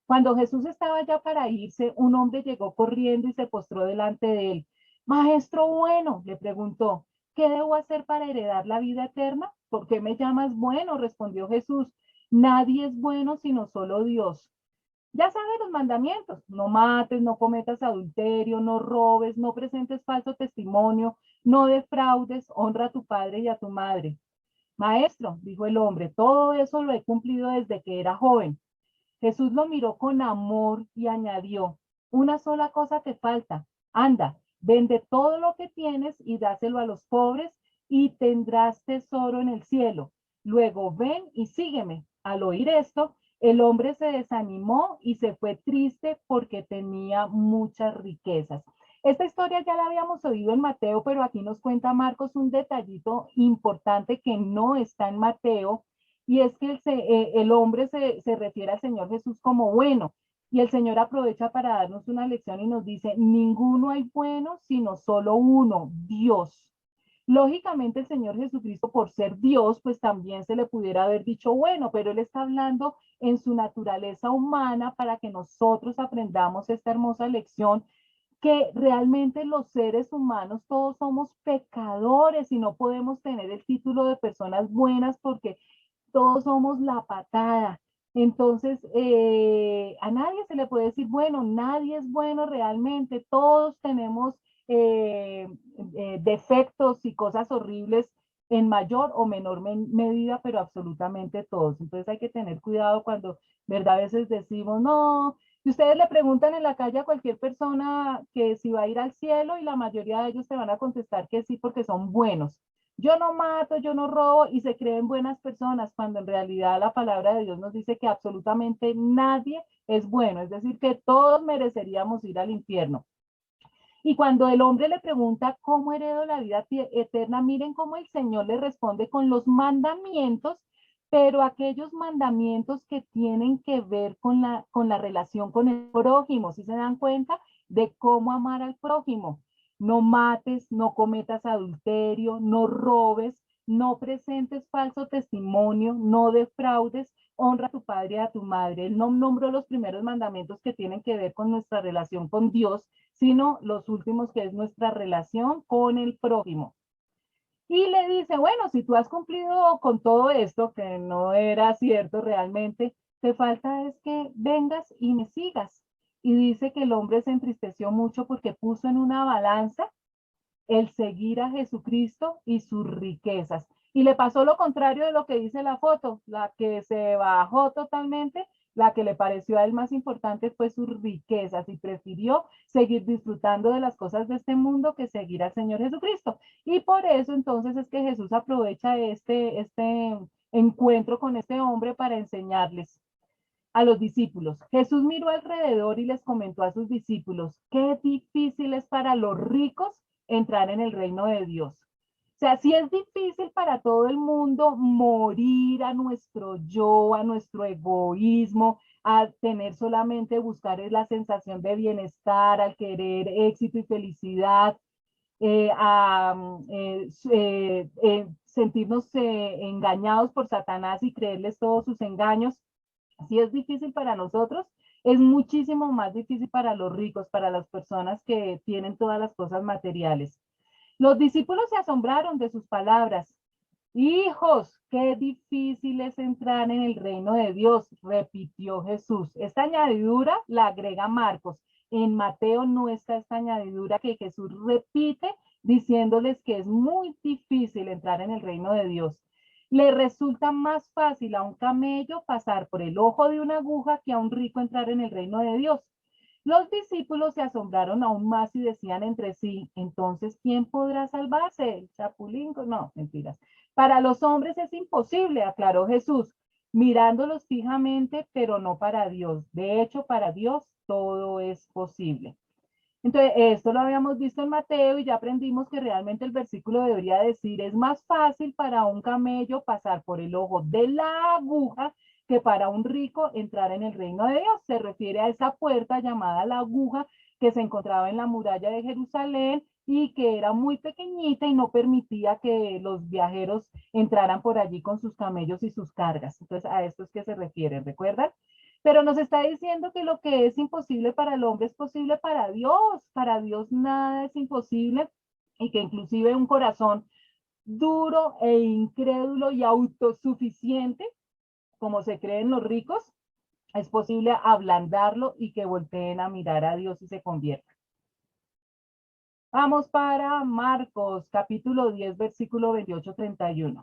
Cuando Jesús estaba ya para irse, un hombre llegó corriendo y se postró delante de él. Maestro bueno, le preguntó, ¿qué debo hacer para heredar la vida eterna? ¿Por qué me llamas bueno? Respondió Jesús. Nadie es bueno sino solo Dios. Ya sabes los mandamientos: no mates, no cometas adulterio, no robes, no presentes falso testimonio, no defraudes, honra a tu padre y a tu madre. Maestro, dijo el hombre, todo eso lo he cumplido desde que era joven. Jesús lo miró con amor y añadió, una sola cosa te falta. Anda, vende todo lo que tienes y dáselo a los pobres y tendrás tesoro en el cielo. Luego ven y sígueme. Al oír esto, el hombre se desanimó y se fue triste porque tenía muchas riquezas. Esta historia ya la habíamos oído en Mateo, pero aquí nos cuenta Marcos un detallito importante que no está en Mateo, y es que el hombre se refiere al Señor Jesús como bueno, y el Señor aprovecha para darnos una lección y nos dice, ninguno hay bueno, sino solo uno, Dios. Lógicamente el Señor Jesucristo, por ser Dios, pues también se le pudiera haber dicho bueno, pero él está hablando en su naturaleza humana para que nosotros aprendamos esta hermosa lección, que realmente los seres humanos todos somos pecadores y no podemos tener el título de personas buenas porque todos somos la patada. Entonces, a nadie se le puede decir, bueno, nadie es bueno realmente, todos tenemos defectos y cosas horribles en mayor o menor medida, pero absolutamente todos. Entonces hay que tener cuidado cuando, ¿verdad? A veces decimos, no, si ustedes le preguntan en la calle a cualquier persona que si va a ir al cielo y la mayoría de ellos te van a contestar que sí porque son buenos. Yo no mato, yo no robo y se creen buenas personas cuando en realidad la palabra de Dios nos dice que absolutamente nadie es bueno, es decir, que todos mereceríamos ir al infierno. Y cuando el hombre le pregunta cómo heredo la vida eterna, miren cómo el Señor le responde con los mandamientos, pero aquellos mandamientos que tienen que ver con la relación con el prójimo, si se dan cuenta de cómo amar al prójimo. No mates, no cometas adulterio, no robes, no presentes falso testimonio, no defraudes, honra a tu padre y a tu madre. Él no nombró los primeros mandamientos que tienen que ver con nuestra relación con Dios, sino los últimos que es nuestra relación con el prójimo. Y le dice, bueno, si tú has cumplido con todo esto, que no era cierto realmente, te falta es que vengas y me sigas. Y dice que el hombre se entristeció mucho porque puso en una balanza el seguir a Jesucristo y sus riquezas. Y le pasó lo contrario de lo que dice la foto, la que se bajó totalmente, la que le pareció a él más importante fue sus riquezas y prefirió seguir disfrutando de las cosas de este mundo que seguir al Señor Jesucristo. Y por eso entonces es que Jesús aprovecha este encuentro con este hombre para enseñarles a los discípulos. Jesús miró alrededor y les comentó a sus discípulos, qué difícil es para los ricos entrar en el reino de Dios. O sea, si es difícil para todo el mundo morir a nuestro yo, a nuestro egoísmo, a tener solamente buscar la sensación de bienestar, al querer éxito y felicidad, sentirnos engañados por Satanás y creerles todos sus engaños. Si es difícil para nosotros, es muchísimo más difícil para los ricos, para las personas que tienen todas las cosas materiales. Los discípulos se asombraron de sus palabras. Hijos, qué difícil es entrar en el reino de Dios, repitió Jesús. Esta añadidura la agrega Marcos. En Mateo no está esta añadidura que Jesús repite diciéndoles que es muy difícil entrar en el reino de Dios. Le resulta más fácil a un camello pasar por el ojo de una aguja que a un rico entrar en el reino de Dios. Los discípulos se asombraron aún más y decían entre sí, entonces, ¿quién podrá salvarse? ¿El chapulín? No, mentiras. Para los hombres es imposible, aclaró Jesús, mirándolos fijamente, pero no para Dios. De hecho, para Dios todo es posible. Entonces, esto lo habíamos visto en Mateo y ya aprendimos que realmente el versículo debería decir, es más fácil para un camello pasar por el ojo de la aguja que para un rico entrar en el reino de Dios. Se refiere a esa puerta llamada la aguja que se encontraba en la muralla de Jerusalén y que era muy pequeñita y no permitía que los viajeros entraran por allí con sus camellos y sus cargas. Entonces, a esto es que se refiere, ¿recuerdan? Pero nos está diciendo que lo que es imposible para el hombre es posible para Dios nada es imposible y que inclusive un corazón duro e incrédulo y autosuficiente, como se creen los ricos, es posible ablandarlo y que volteen a mirar a Dios y se conviertan. Vamos para Marcos, capítulo 10, versículo 28-31.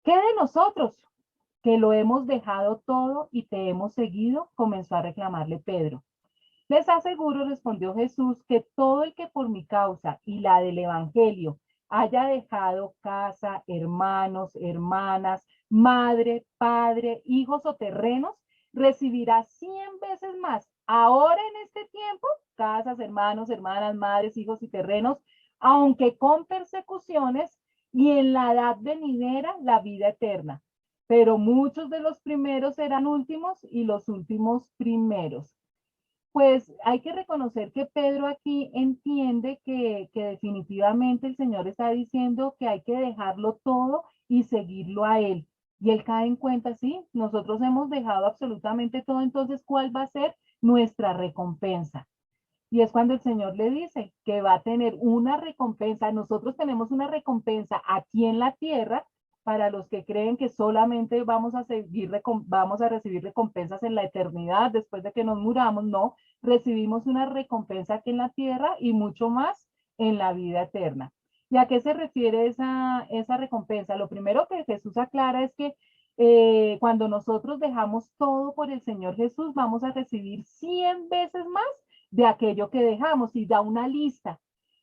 ¿Qué de nosotros? Que lo hemos dejado todo y te hemos seguido, comenzó a reclamarle Pedro. Les aseguro, respondió Jesús, que todo el que por mi causa y la del Evangelio haya dejado casa, hermanos, hermanas, madre, padre, hijos o terrenos, recibirá 100 veces más ahora en este tiempo, casas, hermanos, hermanas, madres, hijos y terrenos, aunque con persecuciones, y en la edad venidera la vida eterna. Pero muchos de los primeros serán últimos y los últimos primeros. Pues hay que reconocer que Pedro aquí entiende que definitivamente el Señor está diciendo que hay que dejarlo todo y seguirlo a él. Y él cae en cuenta, sí, nosotros hemos dejado absolutamente todo, entonces, ¿cuál va a ser nuestra recompensa? Y es cuando el Señor le dice que va a tener una recompensa. Nosotros tenemos una recompensa aquí en la tierra para los que creen que solamente vamos a recibir recompensas en la eternidad después de que nos muramos. No, recibimos una recompensa aquí en la tierra y mucho más en la vida eterna. ¿Y a qué se refiere esa recompensa? Lo primero que Jesús aclara es que cuando nosotros dejamos todo por el Señor Jesús, vamos a recibir 100 veces más de aquello que dejamos y da una lista.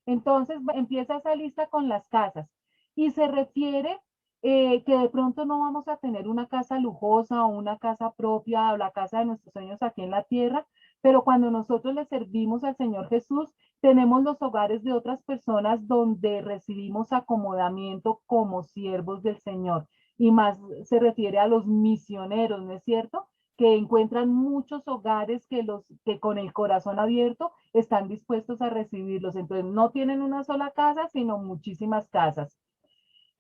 Entonces empieza esa lista con las casas y se refiere que de pronto no vamos a tener una casa lujosa o una casa propia o la casa de nuestros sueños aquí en la tierra, pero cuando nosotros le servimos al Señor Jesús, tenemos los hogares de otras personas donde recibimos acomodamiento como siervos del Señor. Y más se refiere a los misioneros, ¿no es cierto? Que encuentran muchos hogares que con el corazón abierto están dispuestos a recibirlos. Entonces no tienen una sola casa, sino muchísimas casas.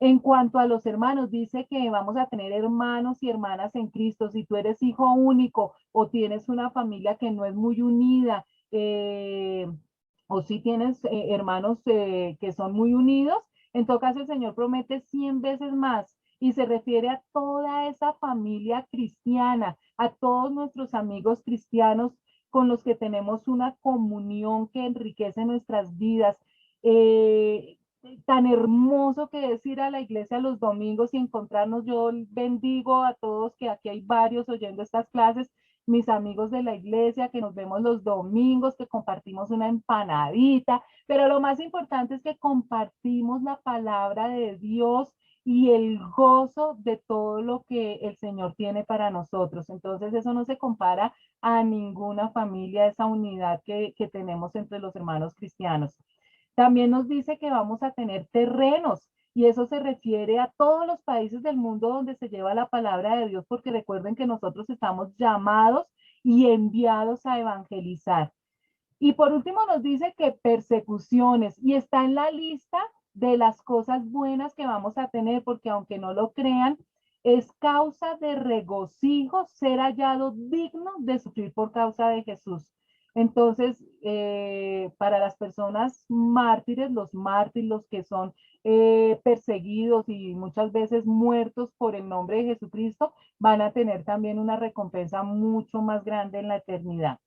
En cuanto a los hermanos, dice que vamos a tener hermanos y hermanas en Cristo. Si tú eres hijo único o tienes una familia que no es muy unida, o si tienes hermanos que son muy unidos, en todo caso el Señor promete 100 veces más y se refiere a toda esa familia cristiana, a todos nuestros amigos cristianos con los que tenemos una comunión que enriquece nuestras vidas. Tan hermoso que es ir a la iglesia los domingos y encontrarnos. Yo bendigo a todos, que aquí hay varios oyendo estas clases, mis amigos de la iglesia, que nos vemos los domingos, que compartimos una empanadita, pero lo más importante es que compartimos la palabra de Dios y el gozo de todo lo que el Señor tiene para nosotros. Entonces eso no se compara a ninguna familia, esa unidad que tenemos entre los hermanos cristianos. También nos dice que vamos a tener terrenos y eso se refiere a todos los países del mundo donde se lleva la palabra de Dios, porque recuerden que nosotros estamos llamados y enviados a evangelizar. Y por último nos dice que persecuciones, y está en la lista de las cosas buenas que vamos a tener, porque aunque no lo crean, es causa de regocijo ser hallado digno de sufrir por causa de Jesús. Entonces, para las personas mártires, los mártires, los que son perseguidos y muchas veces muertos por el nombre de Jesucristo, van a tener también una recompensa mucho más grande en la eternidad.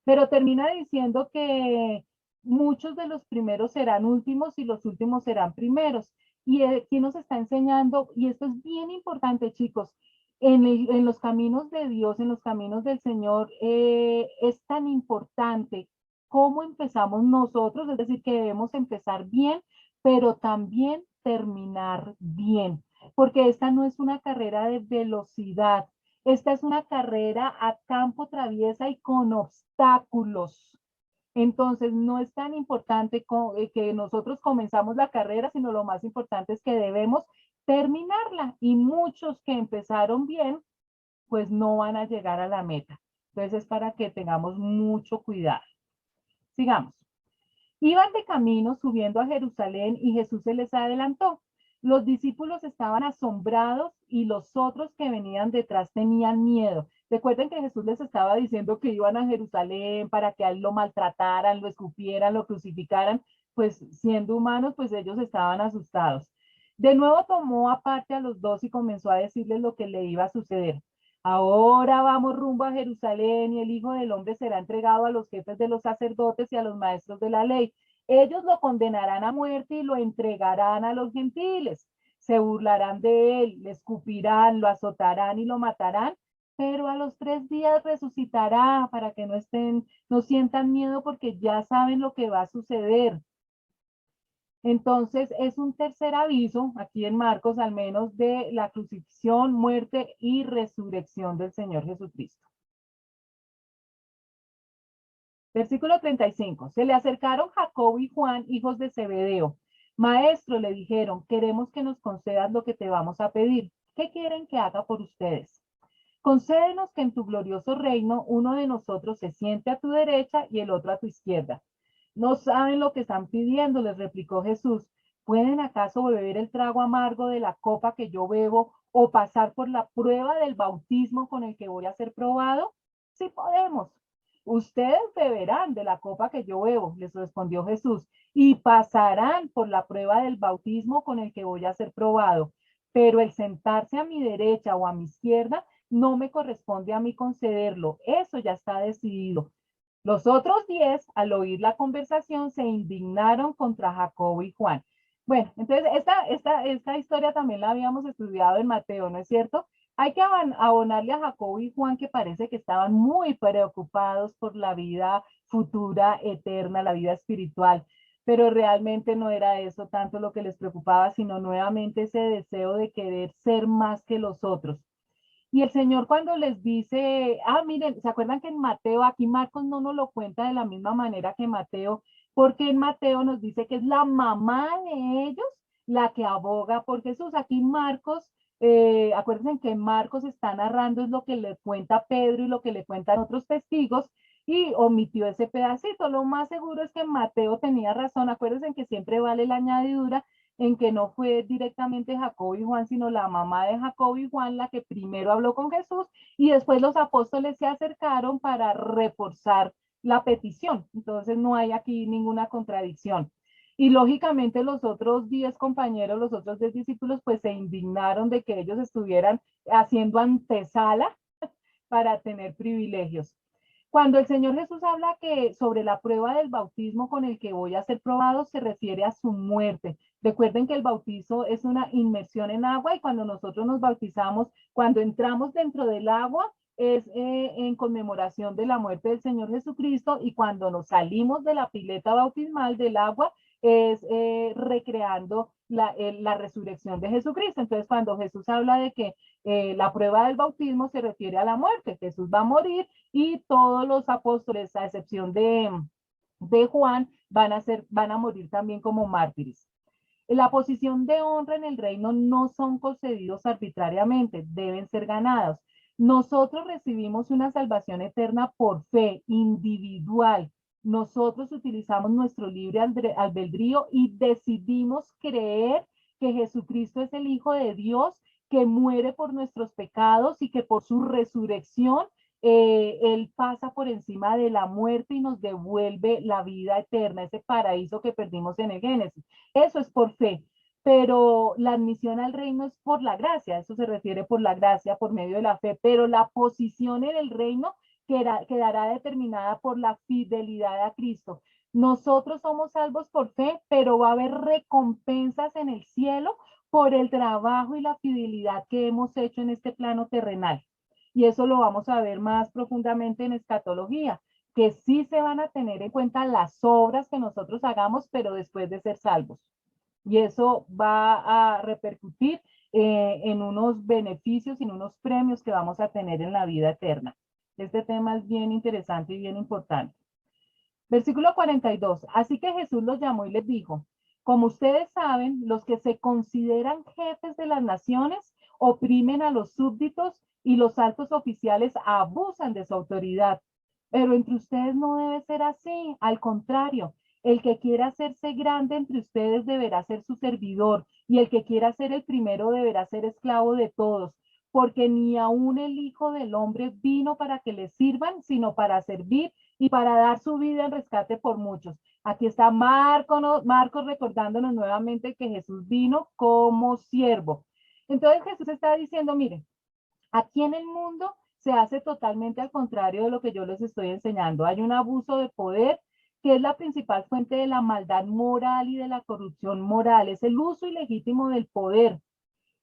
Pero termina diciendo que muchos de los primeros serán últimos y los últimos serán primeros. Y aquí nos está enseñando, y esto es bien importante, chicos, en los caminos de Dios, en los caminos del Señor, es tan importante cómo empezamos nosotros, es decir, que debemos empezar bien, pero también terminar bien, porque esta no es una carrera de velocidad, esta es una carrera a campo traviesa y con obstáculos. Entonces, no es tan importante que nosotros comenzamos la carrera, sino lo más importante es que debemos terminarla. Y muchos que empezaron bien, pues no van a llegar a la meta. Entonces, es para que tengamos mucho cuidado. Sigamos. Iban de camino subiendo a Jerusalén y Jesús se les adelantó. Los discípulos estaban asombrados y los otros que venían detrás tenían miedo. Recuerden que Jesús les estaba diciendo que iban a Jerusalén para que a él lo maltrataran, lo escupieran, lo crucificaran. Pues siendo humanos, pues ellos estaban asustados. De nuevo tomó aparte a los dos y comenzó a decirles lo que le iba a suceder. Ahora vamos rumbo a Jerusalén y el Hijo del Hombre será entregado a los jefes de los sacerdotes y a los maestros de la ley. Ellos lo condenarán a muerte y lo entregarán a los gentiles. Se burlarán de él, le escupirán, lo azotarán y lo matarán, pero a los 3 días resucitará para que no sientan miedo porque ya saben lo que va a suceder. Entonces, es un tercer aviso, aquí en Marcos al menos, de la crucifixión, muerte y resurrección del Señor Jesucristo. Versículo 35. Se le acercaron Jacobo y Juan, hijos de Zebedeo. Maestro, le dijeron, queremos que nos concedas lo que te vamos a pedir. ¿Qué quieren que haga por ustedes? Concédenos que en tu glorioso reino uno de nosotros se siente a tu derecha y el otro a tu izquierda. No saben lo que están pidiendo, les replicó Jesús. ¿Pueden acaso beber el trago amargo de la copa que yo bebo o pasar por la prueba del bautismo con el que voy a ser probado? Sí podemos. Ustedes beberán de la copa que yo bebo, les respondió Jesús, y pasarán por la prueba del bautismo con el que voy a ser probado. Pero el sentarse a mi derecha o a mi izquierda no me corresponde a mí concederlo. Eso ya está decidido. Los otros 10, al oír la conversación, se indignaron contra Jacobo y Juan. Bueno, entonces esta historia también la habíamos estudiado en Mateo, ¿no es cierto? Hay que abonarle a Jacobo y Juan, que parece que estaban muy preocupados por la vida futura, eterna, la vida espiritual, pero realmente no era eso tanto lo que les preocupaba, sino nuevamente ese deseo de querer ser más que los otros. Y el Señor cuando les dice, miren, ¿se acuerdan que en Mateo, aquí Marcos no nos lo cuenta de la misma manera que Mateo? Porque en Mateo nos dice que es la mamá de ellos la que aboga por Jesús. Aquí Marcos, acuérdense que Marcos está narrando es lo que le cuenta Pedro y lo que le cuentan otros testigos, y omitió ese pedacito. Lo más seguro es que Mateo tenía razón. Acuérdense que siempre vale la añadidura en que no fue directamente Jacobo y Juan, sino la mamá de Jacobo y Juan la que primero habló con Jesús, y después los apóstoles se acercaron para reforzar la petición. Entonces no hay aquí ninguna contradicción. Y lógicamente los otros 10 compañeros, los otros 10 discípulos, pues se indignaron de que ellos estuvieran haciendo antesala para tener privilegios. Cuando el Señor Jesús habla que sobre la prueba del bautismo con el que voy a ser probado, se refiere a su muerte. Recuerden que el bautizo es una inmersión en agua, y cuando nosotros nos bautizamos, cuando entramos dentro del agua, es en conmemoración de la muerte del Señor Jesucristo, y cuando nos salimos de la pileta bautismal del agua, es recreando la resurrección de Jesucristo. Entonces, cuando Jesús habla de que la prueba del bautismo se refiere a la muerte, Jesús va a morir, y todos los apóstoles, a excepción de Juan, van a morir también como mártires. La posición de honra en el reino no son concedidos arbitrariamente, deben ser ganados. Nosotros recibimos una salvación eterna por fe individual. Nosotros utilizamos nuestro libre albedrío y decidimos creer que Jesucristo es el Hijo de Dios, que muere por nuestros pecados y que por su resurrección Él pasa por encima de la muerte y nos devuelve la vida eterna, ese paraíso que perdimos en el Génesis. Eso es por fe, pero la admisión al reino es por la gracia, eso se refiere por la gracia, por medio de la fe, pero la posición en el reino quedará determinada por la fidelidad a Cristo. Nosotros somos salvos por fe, pero va a haber recompensas en el cielo por el trabajo y la fidelidad que hemos hecho en este plano terrenal. Y eso lo vamos a ver más profundamente en escatología, que sí se van a tener en cuenta las obras que nosotros hagamos, pero después de ser salvos. Y eso va a repercutir en unos beneficios y en unos premios que vamos a tener en la vida eterna. Este tema es bien interesante y bien importante. Versículo 42. Así que Jesús los llamó y les dijo, como ustedes saben, los que se consideran jefes de las naciones oprimen a los súbditos, y los altos oficiales abusan de su autoridad. Pero entre ustedes no debe ser así. Al contrario, el que quiera hacerse grande entre ustedes deberá ser su servidor, y el que quiera ser el primero deberá ser esclavo de todos, porque ni aun el Hijo del Hombre vino para que le sirvan, sino para servir y para dar su vida en rescate por muchos. Aquí está Marcos recordándonos nuevamente que Jesús vino como siervo. Entonces Jesús está diciendo, miren, aquí en el mundo se hace totalmente al contrario de lo que yo les estoy enseñando. Hay un abuso de poder que es la principal fuente de la maldad moral y de la corrupción moral. Es el uso ilegítimo del poder.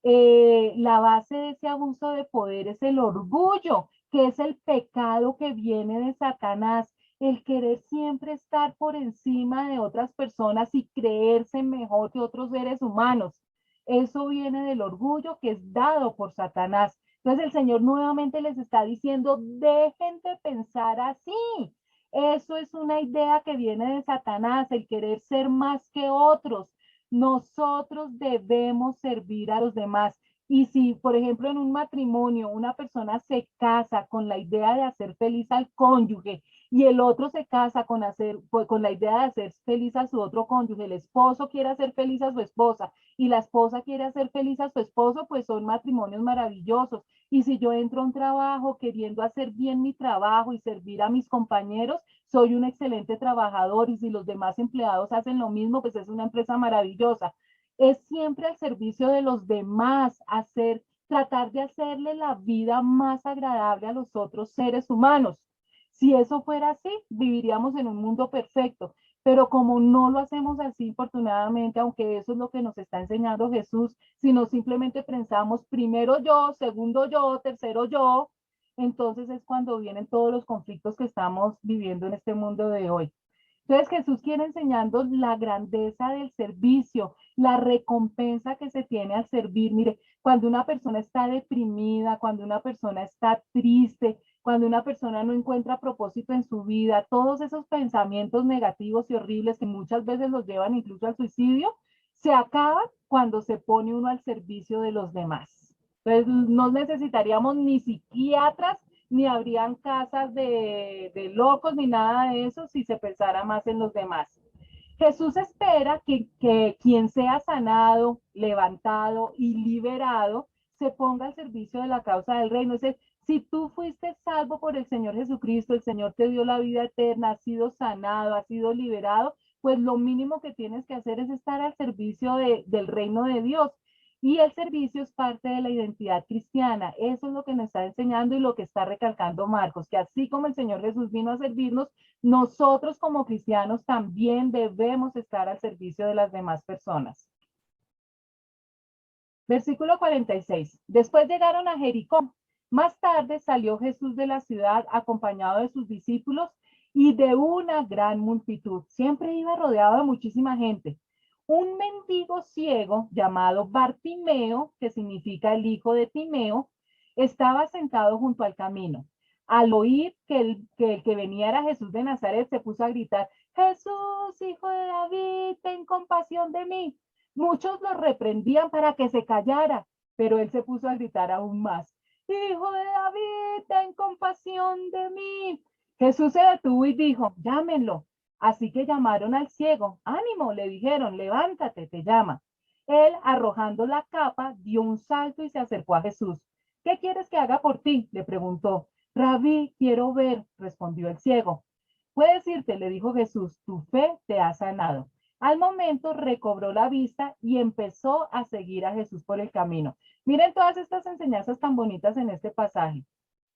La base de ese abuso de poder es el orgullo, que es el pecado que viene de Satanás, el querer siempre estar por encima de otras personas y creerse mejor que otros seres humanos. Eso viene del orgullo que es dado por Satanás. Entonces el Señor nuevamente les está diciendo, dejen de pensar así. Eso es una idea que viene de Satanás, el querer ser más que otros. Nosotros debemos servir a los demás. Y si, por ejemplo, en un matrimonio una persona se casa con la idea de hacer feliz al cónyuge y el otro se casa con pues, con la idea de hacer feliz a su otro cónyuge, el esposo quiere hacer feliz a su esposa y la esposa quiere hacer feliz a su esposo, pues son matrimonios maravillosos. Y si yo entro a un trabajo queriendo hacer bien mi trabajo y servir a mis compañeros, soy un excelente trabajador, y si los demás empleados hacen lo mismo, pues es una empresa maravillosa. Es siempre al servicio de los demás, tratar de hacerle la vida más agradable a los otros seres humanos. Si eso fuera así, viviríamos en un mundo perfecto. Pero como no lo hacemos así, infortunadamente, aunque eso es lo que nos está enseñando Jesús, sino simplemente pensamos primero yo, segundo yo, tercero yo, entonces es cuando vienen todos los conflictos que estamos viviendo en este mundo de hoy. Entonces Jesús quiere enseñando la grandeza del servicio, la recompensa que se tiene al servir. Mire, cuando una persona está deprimida, cuando una persona está triste, cuando una persona no encuentra propósito en su vida, todos esos pensamientos negativos y horribles que muchas veces los llevan incluso al suicidio, se acaban cuando se pone uno al servicio de los demás. Entonces no necesitaríamos ni psiquiatras, ni habrían casas de locos, ni nada de eso si se pensara más en los demás. Jesús espera que quien sea sanado, levantado y liberado se ponga al servicio de la causa del reino. Es decir, si tú fuiste salvo por el Señor Jesucristo, el Señor te dio la vida eterna, has sido sanado, has sido liberado, pues lo mínimo que tienes que hacer es estar al servicio del reino de Dios. Y el servicio es parte de la identidad cristiana. Eso es lo que nos está enseñando y lo que está recalcando Marcos, que así como el Señor Jesús vino a servirnos, nosotros como cristianos también debemos estar al servicio de las demás personas. Versículo 46. Después llegaron a Jericó. Más tarde salió Jesús de la ciudad acompañado de sus discípulos y de una gran multitud. Siempre iba rodeado de muchísima gente. Un mendigo ciego llamado Bartimeo, que significa el hijo de Timeo, estaba sentado junto al camino. Al oír que el que venía era Jesús de Nazaret, se puso a gritar: Jesús, hijo de David, ten compasión de mí. Muchos lo reprendían para que se callara, pero él se puso a gritar aún más: Hijo de David, ten compasión de mí. Jesús se detuvo y dijo: llámenlo. Así que llamaron al ciego. Ánimo, le dijeron, levántate, te llama. Él, arrojando la capa, dio un salto y se acercó a Jesús. ¿Qué quieres que haga por ti?, le preguntó. Rabí, quiero ver, respondió el ciego. Puedes irte, le dijo Jesús, tu fe te ha sanado. Al momento recobró la vista y empezó a seguir a Jesús por el camino. Miren todas estas enseñanzas tan bonitas en este pasaje.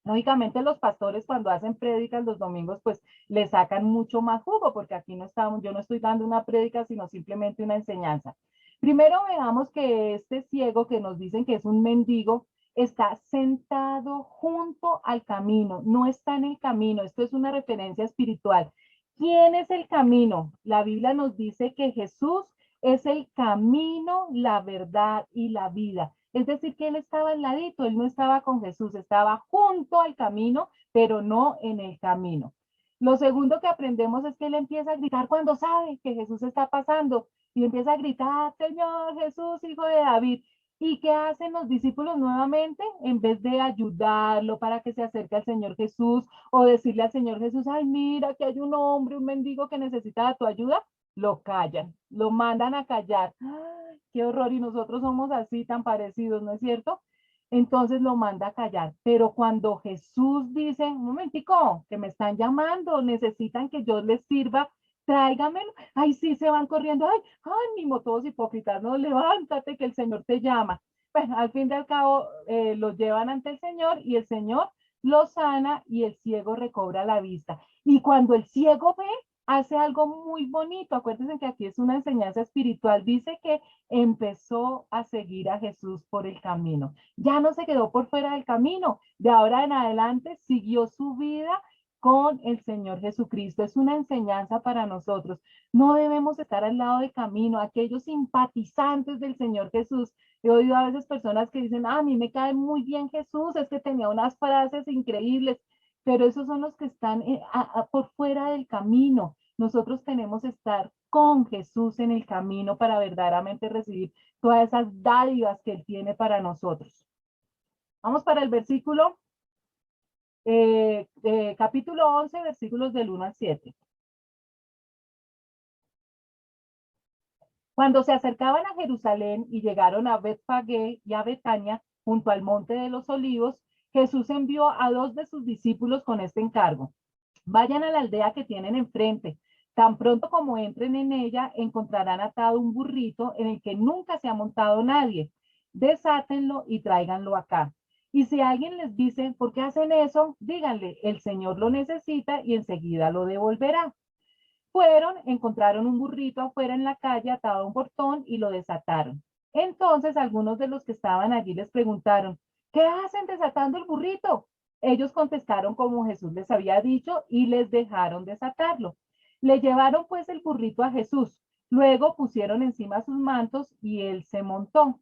Lógicamente los pastores cuando hacen prédicas los domingos pues le sacan mucho más jugo, porque aquí no estamos, yo no estoy dando una prédica sino simplemente una enseñanza. Primero veamos que este ciego que nos dicen que es un mendigo está sentado junto al camino, no está en el camino. Esto es una referencia espiritual. ¿Quién es el camino? La Biblia nos dice que Jesús es el camino, la verdad y la vida. Es decir, que él estaba al ladito, él no estaba con Jesús, estaba junto al camino, pero no en el camino. Lo segundo que aprendemos es que él empieza a gritar cuando sabe que Jesús está pasando y empieza a gritar: Señor Jesús, hijo de David. ¿Y qué hacen los discípulos nuevamente? En vez de ayudarlo para que se acerque al Señor Jesús o decirle al Señor Jesús: ay, mira que hay un hombre, un mendigo que necesita de tu ayuda, lo callan, lo mandan a callar. ¡Ay, qué horror! Y nosotros somos así tan parecidos, ¿no es cierto? Entonces lo manda a callar. Pero cuando Jesús dice: un momentico, que me están llamando, necesitan que yo les sirva, tráigamelo. Ay, sí, se van corriendo. Ay, ánimo, todos hipócritas, no, levántate que el Señor te llama. Bueno, al fin y al cabo los llevan ante el Señor y el Señor lo sana y el ciego recobra la vista. Y cuando el ciego ve, hace algo muy bonito. Acuérdense que aquí es una enseñanza espiritual. Dice que empezó a seguir a Jesús por el camino. Ya no se quedó por fuera del camino. De ahora en adelante siguió su vida con el Señor Jesucristo. Es una enseñanza para nosotros. No debemos estar al lado del camino. Aquellos simpatizantes del Señor Jesús. He oído a veces personas que dicen: a mí me cae muy bien Jesús, es que tenía unas frases increíbles, pero esos son los que están por fuera del camino. Nosotros tenemos que estar con Jesús en el camino para verdaderamente recibir todas esas dádivas que Él tiene para nosotros. Vamos para el versículo capítulo 11, versículos del 1 al 7. Cuando se acercaban a Jerusalén y llegaron a Betfagé y a Betania, junto al monte de los olivos, Jesús envió a 2 de sus discípulos con este encargo. Vayan a la aldea que tienen enfrente. Tan pronto como entren en ella, encontrarán atado un burrito en el que nunca se ha montado nadie. Desátenlo y tráiganlo acá. Y si alguien les dice, ¿por qué hacen eso? Díganle, el Señor lo necesita y enseguida lo devolverá. Fueron, encontraron un burrito afuera en la calle atado a un portón y lo desataron. Entonces algunos de los que estaban allí les preguntaron, ¿qué hacen desatando el burrito? Ellos contestaron como Jesús les había dicho y les dejaron desatarlo. Le llevaron pues el burrito a Jesús. Luego pusieron encima sus mantos y él se montó.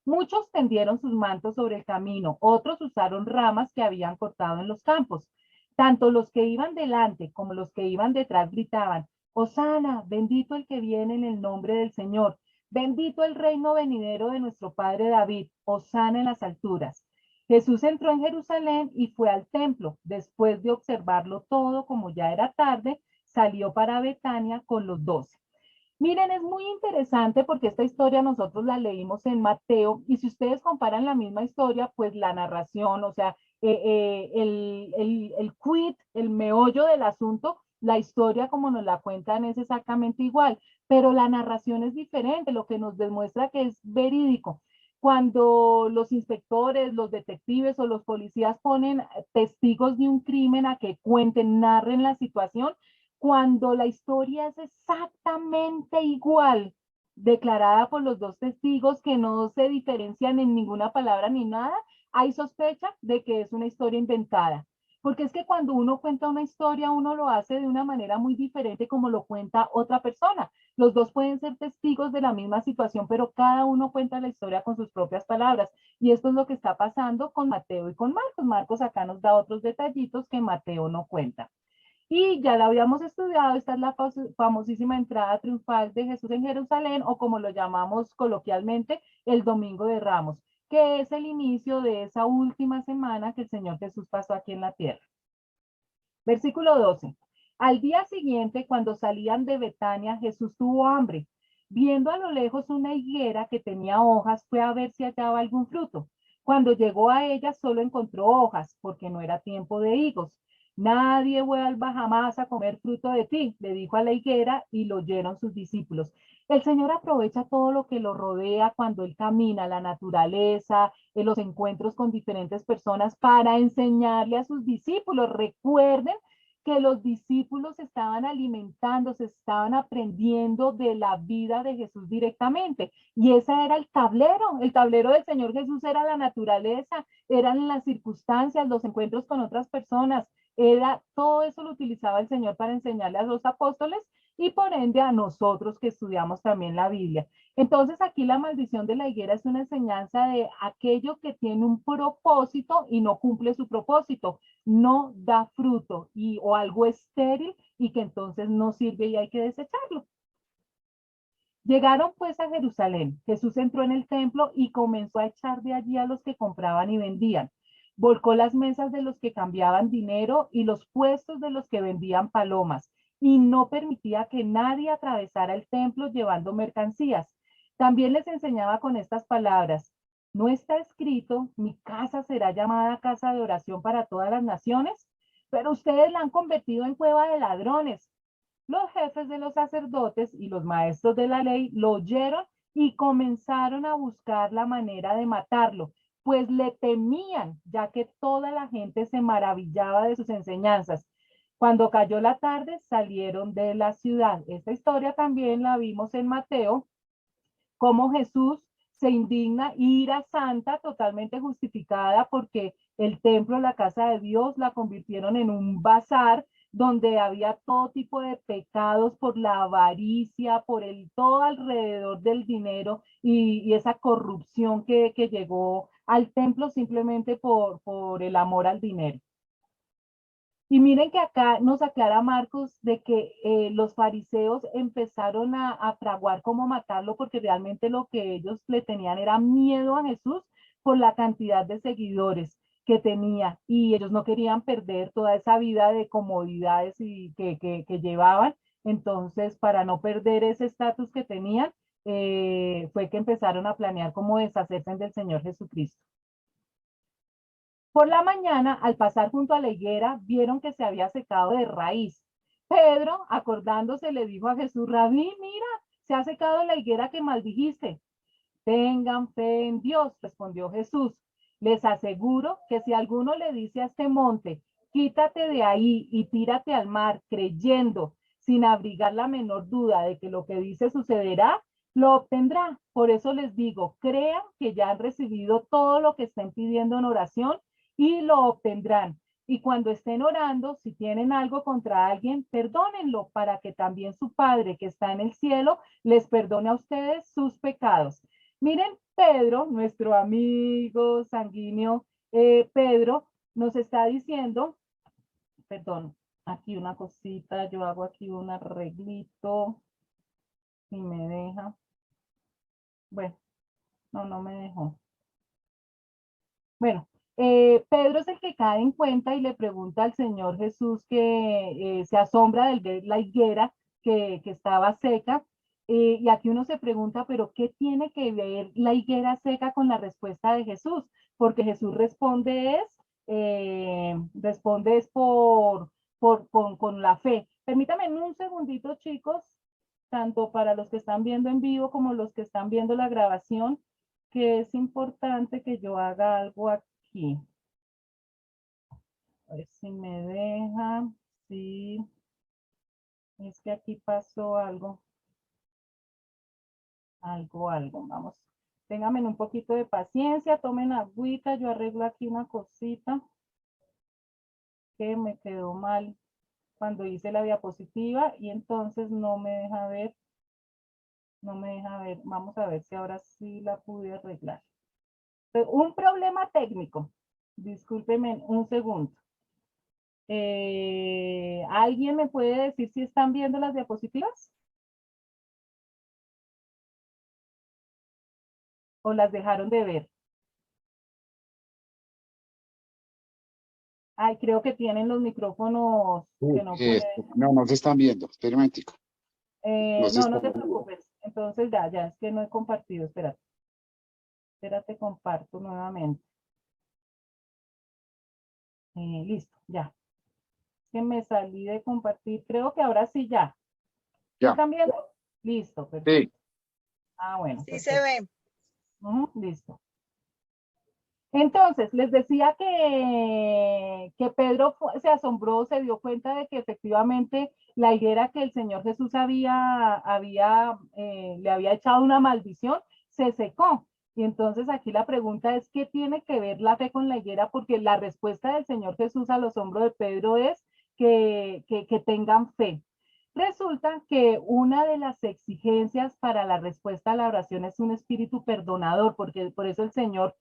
Muchos tendieron sus mantos sobre el camino, otros usaron ramas que habían cortado en los campos. Tanto los que iban delante como los que iban detrás gritaban, Hosana, bendito el que viene en el nombre del Señor, bendito el reino venidero de nuestro padre David, Hosana en las alturas. Jesús entró en Jerusalén y fue al templo. Después de observarlo todo, como ya era tarde, salió para Betania con los 12. Miren, es muy interesante porque esta historia nosotros la leímos en Mateo y si ustedes comparan la misma historia, pues la narración, o sea, el quid, el meollo del asunto, la historia como nos la cuentan es exactamente igual, pero la narración es diferente, lo que nos demuestra que es verídico. Cuando los inspectores, los detectives o los policías ponen testigos de un crimen a que cuenten, narren la situación, cuando la historia es exactamente igual, declarada por los 2 testigos que no se diferencian en ninguna palabra ni nada, hay sospecha de que es una historia inventada. Porque es que cuando uno cuenta una historia, uno lo hace de una manera muy diferente como lo cuenta otra persona. Los 2 pueden ser testigos de la misma situación, pero cada uno cuenta la historia con sus propias palabras. Y esto es lo que está pasando con Mateo y con Marcos. Marcos acá nos da otros detallitos que Mateo no cuenta. Y ya la habíamos estudiado, esta es la famosísima entrada triunfal de Jesús en Jerusalén, o como lo llamamos coloquialmente, el Domingo de Ramos, que es el inicio de esa última semana que el Señor Jesús pasó aquí en la tierra. Versículo 12. Al día siguiente, cuando salían de Betania, Jesús tuvo hambre. Viendo a lo lejos una higuera que tenía hojas, fue a ver si hallaba algún fruto. Cuando llegó a ella, solo encontró hojas, porque no era tiempo de higos. Nadie vuelva jamás a comer fruto de ti, le dijo a la higuera, y lo oyeron sus discípulos. El Señor aprovecha todo lo que lo rodea cuando Él camina, la naturaleza, en los encuentros con diferentes personas para enseñarle a sus discípulos. Recuerden que los discípulos estaban alimentando, se estaban aprendiendo de la vida de Jesús directamente. Y ese era el tablero del Señor Jesús era la naturaleza, eran las circunstancias, los encuentros con otras personas, era todo eso lo utilizaba el Señor para enseñarle a los apóstoles y por ende a nosotros que estudiamos también la Biblia. Entonces aquí la maldición de la higuera es una enseñanza de aquello que tiene un propósito y no cumple su propósito, no da fruto o algo estéril y que entonces no sirve y hay que desecharlo. Llegaron pues a Jerusalén. Jesús entró en el templo y comenzó a echar de allí a los que compraban y vendían. Volcó las mesas de los que cambiaban dinero y los puestos de los que vendían palomas, y no permitía que nadie atravesara el templo llevando mercancías. También les enseñaba con estas palabras: ¿no está escrito, mi casa será llamada casa de oración para todas las naciones? Pero ustedes la han convertido en cueva de ladrones. Los jefes de los sacerdotes y los maestros de la ley lo oyeron y comenzaron a buscar la manera de matarlo, pues le temían, ya que toda la gente se maravillaba de sus enseñanzas. Cuando cayó la tarde, salieron de la ciudad. Esta historia también la vimos en Mateo, cómo Jesús se indigna, ira santa totalmente justificada porque el templo, la casa de Dios, la convirtieron en un bazar donde había todo tipo de pecados por la avaricia, por el todo alrededor del dinero y esa corrupción que llegó al templo simplemente por el amor al dinero. Y miren que acá nos aclara Marcos de que los fariseos empezaron a fraguar cómo matarlo porque realmente lo que ellos le tenían era miedo a Jesús por la cantidad de seguidores. que tenía, y ellos no querían perder toda esa vida de comodidades y que llevaban. Entonces, para no perder ese estatus que tenían, fue que empezaron a planear cómo deshacerse del Señor Jesucristo. Por la mañana, al pasar junto a la higuera, vieron que se había secado de raíz. Pedro, acordándose, le dijo a Jesús: Rabí, mira, se ha secado la higuera que maldijiste. Tengan fe en Dios, respondió Jesús. Les aseguro que si alguno le dice a este monte, quítate de ahí y tírate al mar, creyendo, sin abrigar la menor duda de que lo que dice sucederá, lo obtendrá. Por eso les digo, crean que ya han recibido todo lo que estén pidiendo en oración y lo obtendrán. Y cuando estén orando, si tienen algo contra alguien, perdónenlo, para que también su Padre que está en el cielo les perdone a ustedes sus pecados. Miren, Pedro, nuestro amigo sanguíneo, Pedro, nos está diciendo, perdón, aquí una cosita, yo hago aquí un arreglito, si me deja. Bueno, no me dejó. Bueno, Pedro es el que cae en cuenta y le pregunta al Señor Jesús, que se asombra del ver la higuera que estaba seca. Y aquí uno se pregunta, pero ¿qué tiene que ver la higuera seca con la respuesta de Jesús? Porque Jesús responde es con la fe. Permítame un segundito, chicos, tanto para los que están viendo en vivo como los que están viendo la grabación, que es importante que yo haga algo aquí. A ver si me deja. Sí. Es que aquí pasó algo. Algo. Vamos. Ténganme un poquito de paciencia. Tomen agüita. Yo arreglo aquí una cosita que me quedó mal cuando hice la diapositiva y entonces no me deja ver. No me deja ver. Vamos a ver si ahora sí la pude arreglar. Un problema técnico. Discúlpenme un segundo. ¿Alguien me puede decir si están viendo las diapositivas? ¿O las dejaron de ver? Ay, creo que tienen los micrófonos que no pueden. No se están viendo. Espera un momentico. No te preocupes. Entonces ya, es que no he compartido. Espérate, comparto nuevamente. Listo, ya. Que me salí de compartir. Creo que ahora sí ya. Ya. ¿Están viendo? Listo, perfecto. Sí. Ah, bueno. Sí, perfecto. se ve. Listo. Entonces, les decía que Pedro se asombró, se dio cuenta de que efectivamente la higuera que el Señor Jesús le había echado una maldición, se secó. Y entonces aquí la pregunta es, ¿qué tiene que ver la fe con la higuera? Porque la respuesta del Señor Jesús al asombro de Pedro es que tengan fe. Resulta que una de las exigencias para la respuesta a la oración es un espíritu perdonador, porque por eso el Señor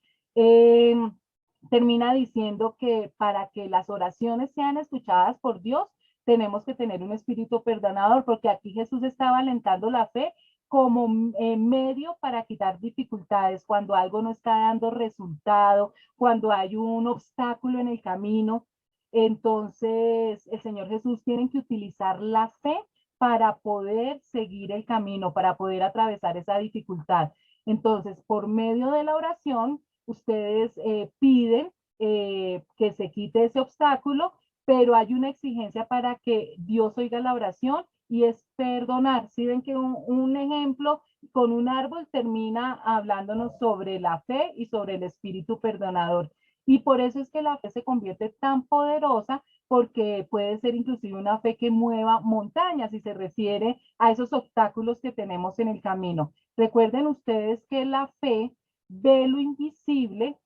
termina diciendo que para que las oraciones sean escuchadas por Dios, tenemos que tener un espíritu perdonador, porque aquí Jesús estaba alentando la fe como medio para quitar dificultades, cuando algo no está dando resultado, cuando hay un obstáculo en el camino. Entonces, el Señor Jesús tiene que utilizar la fe para poder seguir el camino, para poder atravesar esa dificultad. Entonces, por medio de la oración, ustedes piden que se quite ese obstáculo, pero hay una exigencia para que Dios oiga la oración y es perdonar. Si ven que un ejemplo con un árbol termina hablándonos sobre la fe y sobre el espíritu perdonador. Y por eso es que la fe se convierte tan poderosa, porque puede ser inclusive una fe que mueva montañas y se refiere a esos obstáculos que tenemos en el camino. Recuerden ustedes que la fe ve lo invisible,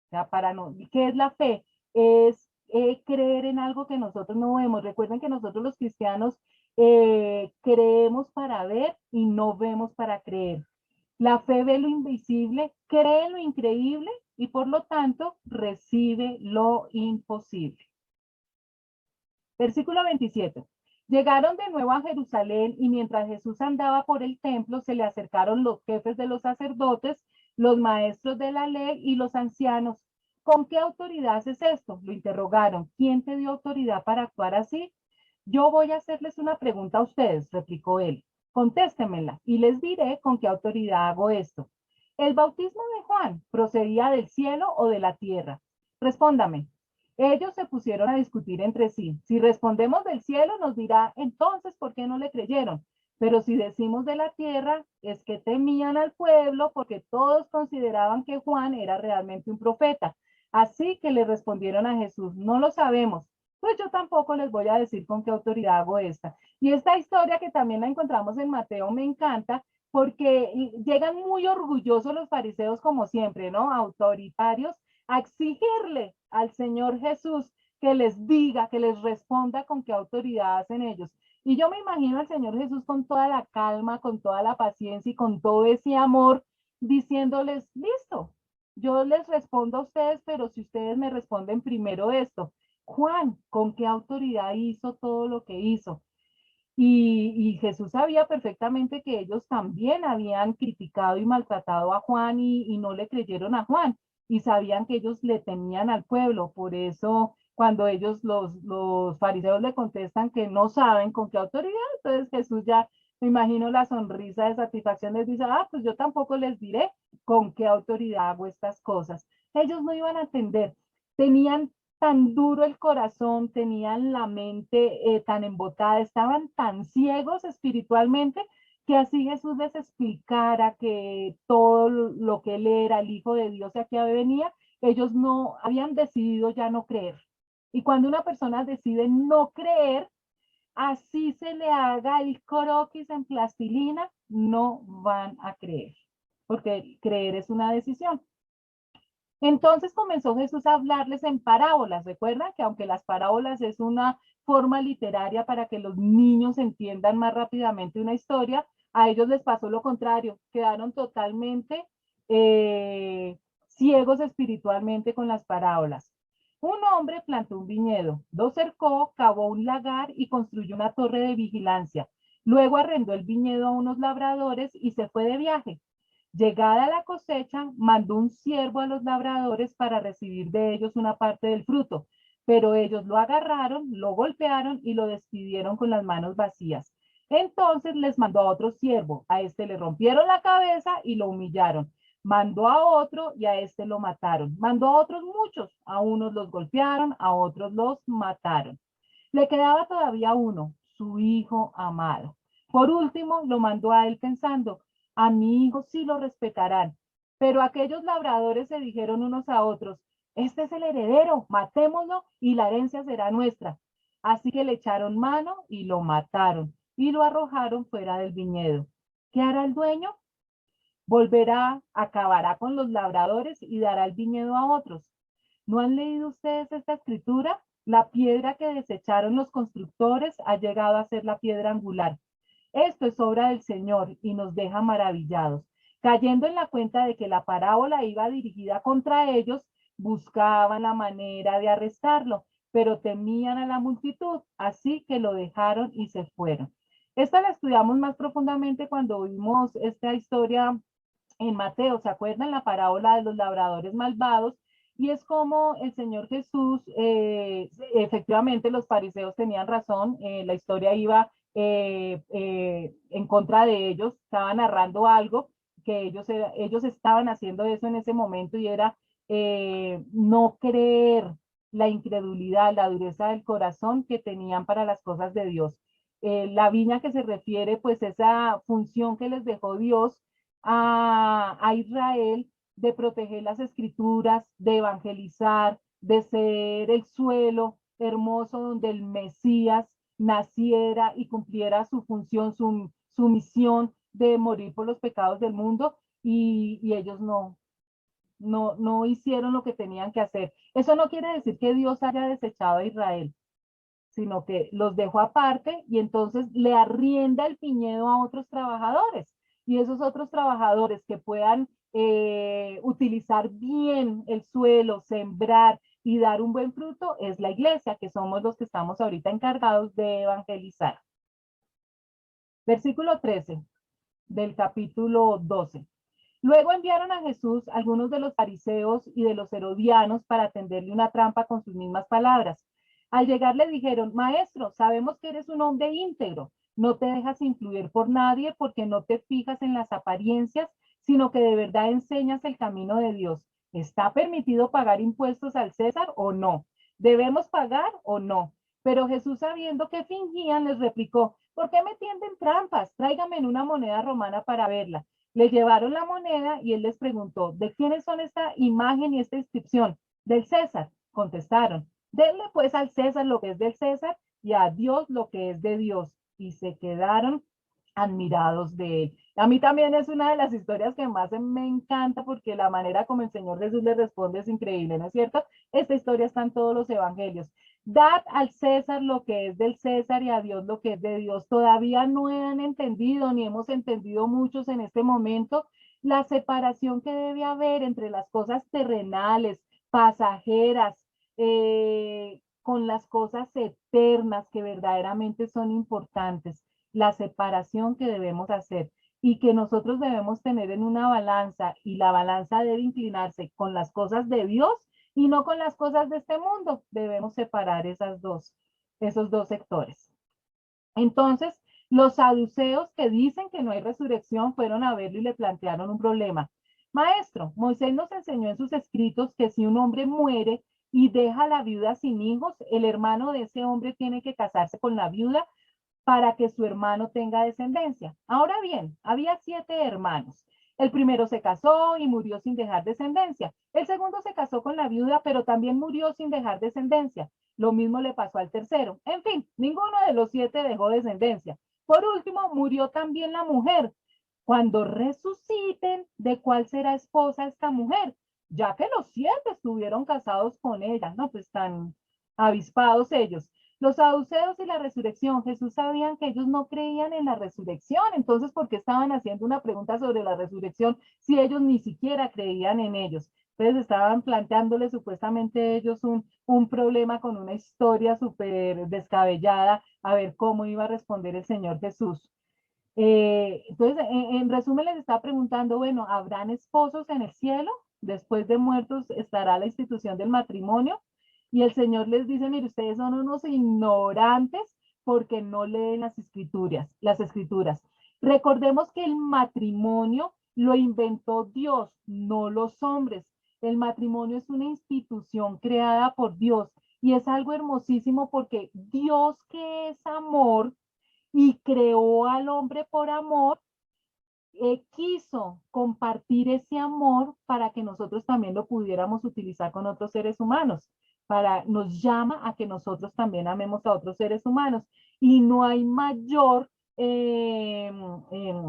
sea, ¿qué es la fe? Es creer en algo que nosotros no vemos. Recuerden que nosotros los cristianos creemos para ver y no vemos para creer. La fe ve lo invisible, cree lo increíble y por lo tanto recibe lo imposible. Versículo 27. Llegaron de nuevo a Jerusalén y mientras Jesús andaba por el templo, se le acercaron los jefes de los sacerdotes, los maestros de la ley y los ancianos. ¿Con qué autoridad haces esto? Lo interrogaron. ¿Quién te dio autoridad para actuar así? Yo voy a hacerles una pregunta a ustedes, replicó él. Contéstemela y les diré con qué autoridad hago esto. ¿El bautismo de Juan procedía del cielo o de la tierra? Respóndame. Ellos se pusieron a discutir entre sí. Si respondemos del cielo, nos dirá, entonces, ¿por qué no le creyeron? Pero si decimos de la tierra, es que temían al pueblo porque todos consideraban que Juan era realmente un profeta. Así que le respondieron a Jesús, no lo sabemos. Pues yo tampoco les voy a decir con qué autoridad hago esta. Y esta historia que también la encontramos en Mateo me encanta porque llegan muy orgullosos los fariseos como siempre, ¿no? Autoritarios, a exigirle al Señor Jesús que les diga, que les responda con qué autoridad hacen ellos. Y yo me imagino al Señor Jesús con toda la calma, con toda la paciencia y con todo ese amor, diciéndoles, listo, yo les respondo a ustedes, pero si ustedes me responden primero esto, Juan, ¿con qué autoridad hizo todo lo que hizo? Y Jesús sabía perfectamente que ellos también habían criticado y maltratado a Juan y no le creyeron a Juan y sabían que ellos le temían al pueblo. Por eso cuando ellos, los fariseos le contestan que no saben con qué autoridad, entonces Jesús ya, me imagino la sonrisa de satisfacción les dice, ah, pues yo tampoco les diré con qué autoridad hago estas cosas. Ellos no iban a entender, tenían tan duro el corazón, tenían la mente tan embotada, estaban tan ciegos espiritualmente que así Jesús les explicara que todo lo que él era, el Hijo de Dios, y aquí venía, ellos no habían decidido ya no creer. Y cuando una persona decide no creer, así se le haga el croquis en plastilina, no van a creer, porque creer es una decisión. Entonces comenzó Jesús a hablarles en parábolas. Recuerdan que aunque las parábolas es una forma literaria para que los niños entiendan más rápidamente una historia, a ellos les pasó lo contrario, quedaron totalmente ciegos espiritualmente con las parábolas. Un hombre plantó un viñedo, lo cercó, cavó un lagar y construyó una torre de vigilancia. Luego arrendó el viñedo a unos labradores y se fue de viaje. Llegada la cosecha, mandó un siervo a los labradores para recibir de ellos una parte del fruto, pero ellos lo agarraron, lo golpearon y lo despidieron con las manos vacías. Entonces les mandó a otro siervo, a este le rompieron la cabeza y lo humillaron. Mandó a otro y a este lo mataron. Mandó a otros muchos, a unos los golpearon, a otros los mataron. Le quedaba todavía uno, su hijo amado. Por último, lo mandó a él pensando, a mi hijo sí lo respetarán. Pero aquellos labradores se dijeron unos a otros, este es el heredero, matémoslo y la herencia será nuestra. Así que le echaron mano y lo mataron y lo arrojaron fuera del viñedo. ¿Qué hará el dueño? Volverá, acabará con los labradores y dará el viñedo a otros. ¿No han leído ustedes esta escritura? La piedra que desecharon los constructores ha llegado a ser la piedra angular. Esto es obra del Señor y nos deja maravillados. Cayendo en la cuenta de que la parábola iba dirigida contra ellos, buscaban la manera de arrestarlo, pero temían a la multitud, así que lo dejaron y se fueron. Esta la estudiamos más profundamente cuando vimos esta historia en Mateo, ¿se acuerdan? La parábola de los labradores malvados, y es como el Señor Jesús, efectivamente los fariseos tenían razón, la historia iba en contra de ellos, estaba narrando algo que ellos estaban haciendo eso en ese momento y era no creer, la incredulidad, la dureza del corazón que tenían para las cosas de Dios. La viña que se refiere, pues esa función que les dejó Dios a Israel de proteger las escrituras, de evangelizar, de ser el suelo hermoso donde el Mesías naciera y cumpliera su función, su misión de morir por los pecados del mundo y ellos no hicieron lo que tenían que hacer. Eso no quiere decir que Dios haya desechado a Israel, sino que los dejó aparte y entonces le arrienda el viñedo a otros trabajadores. Y esos otros trabajadores que puedan utilizar bien el suelo, sembrar y dar un buen fruto, es la iglesia, que somos los que estamos ahorita encargados de evangelizar. Versículo 13 del capítulo 12. Luego enviaron a Jesús algunos de los fariseos y de los herodianos para tenderle una trampa con sus mismas palabras. Al llegar le dijeron, maestro, sabemos que eres un hombre íntegro, no te dejas influir por nadie porque no te fijas en las apariencias, sino que de verdad enseñas el camino de Dios. ¿Está permitido pagar impuestos al César o no? ¿Debemos pagar o no? Pero Jesús, sabiendo que fingían, les replicó, ¿por qué me tienden trampas? Tráigame una moneda romana para verla. Le llevaron la moneda y él les preguntó, ¿de quiénes son esta imagen y esta inscripción? Del César, contestaron. Denle pues al César lo que es del César y a Dios lo que es de Dios. Y se quedaron admirados de él. A mí también es una de las historias que más me encanta porque la manera como el Señor Jesús le responde es increíble, ¿no es cierto? Esta historia está en todos los evangelios. Dad al César lo que es del César y a Dios lo que es de Dios. Todavía no han entendido ni hemos entendido muchos en este momento la separación que debe haber entre las cosas terrenales, pasajeras, con las cosas eternas que verdaderamente son importantes, la separación que debemos hacer y que nosotros debemos tener en una balanza y la balanza debe inclinarse con las cosas de Dios y no con las cosas de este mundo. Debemos separar esos dos sectores. Entonces, los saduceos que dicen que no hay resurrección fueron a verlo y le plantearon un problema. Maestro, Moisés nos enseñó en sus escritos que si un hombre muere y deja a la viuda sin hijos, el hermano de ese hombre tiene que casarse con la viuda para que su hermano tenga descendencia. Ahora bien, había 7 hermanos. El primero se casó y murió sin dejar descendencia. El segundo se casó con la viuda, pero también murió sin dejar descendencia. Lo mismo le pasó al tercero. En fin, ninguno de los 7 dejó descendencia. Por último, murió también la mujer. Cuando resuciten, ¿de cuál será esposa esta mujer? Ya que los 7 estuvieron casados con ella. No, pues tan avispados ellos. Los saduceos y la resurrección, Jesús sabían que ellos no creían en la resurrección, entonces, ¿por qué estaban haciendo una pregunta sobre la resurrección si ellos ni siquiera creían en ellos? Entonces estaban planteándole supuestamente ellos un problema con una historia súper descabellada, a ver cómo iba a responder el Señor Jesús. Entonces, en resumen, les estaba preguntando, bueno, ¿habrán esposos en el cielo? Después de muertos estará la institución del matrimonio. Y el Señor les dice, mire, ustedes son unos ignorantes porque no leen las escrituras. Recordemos que el matrimonio lo inventó Dios, no los hombres. El matrimonio es una institución creada por Dios y es algo hermosísimo porque Dios, que es amor y creó al hombre por amor, quiso compartir ese amor para que nosotros también lo pudiéramos utilizar con otros seres humanos. Nos llama a que nosotros también amemos a otros seres humanos. Y no hay mayor eh, eh,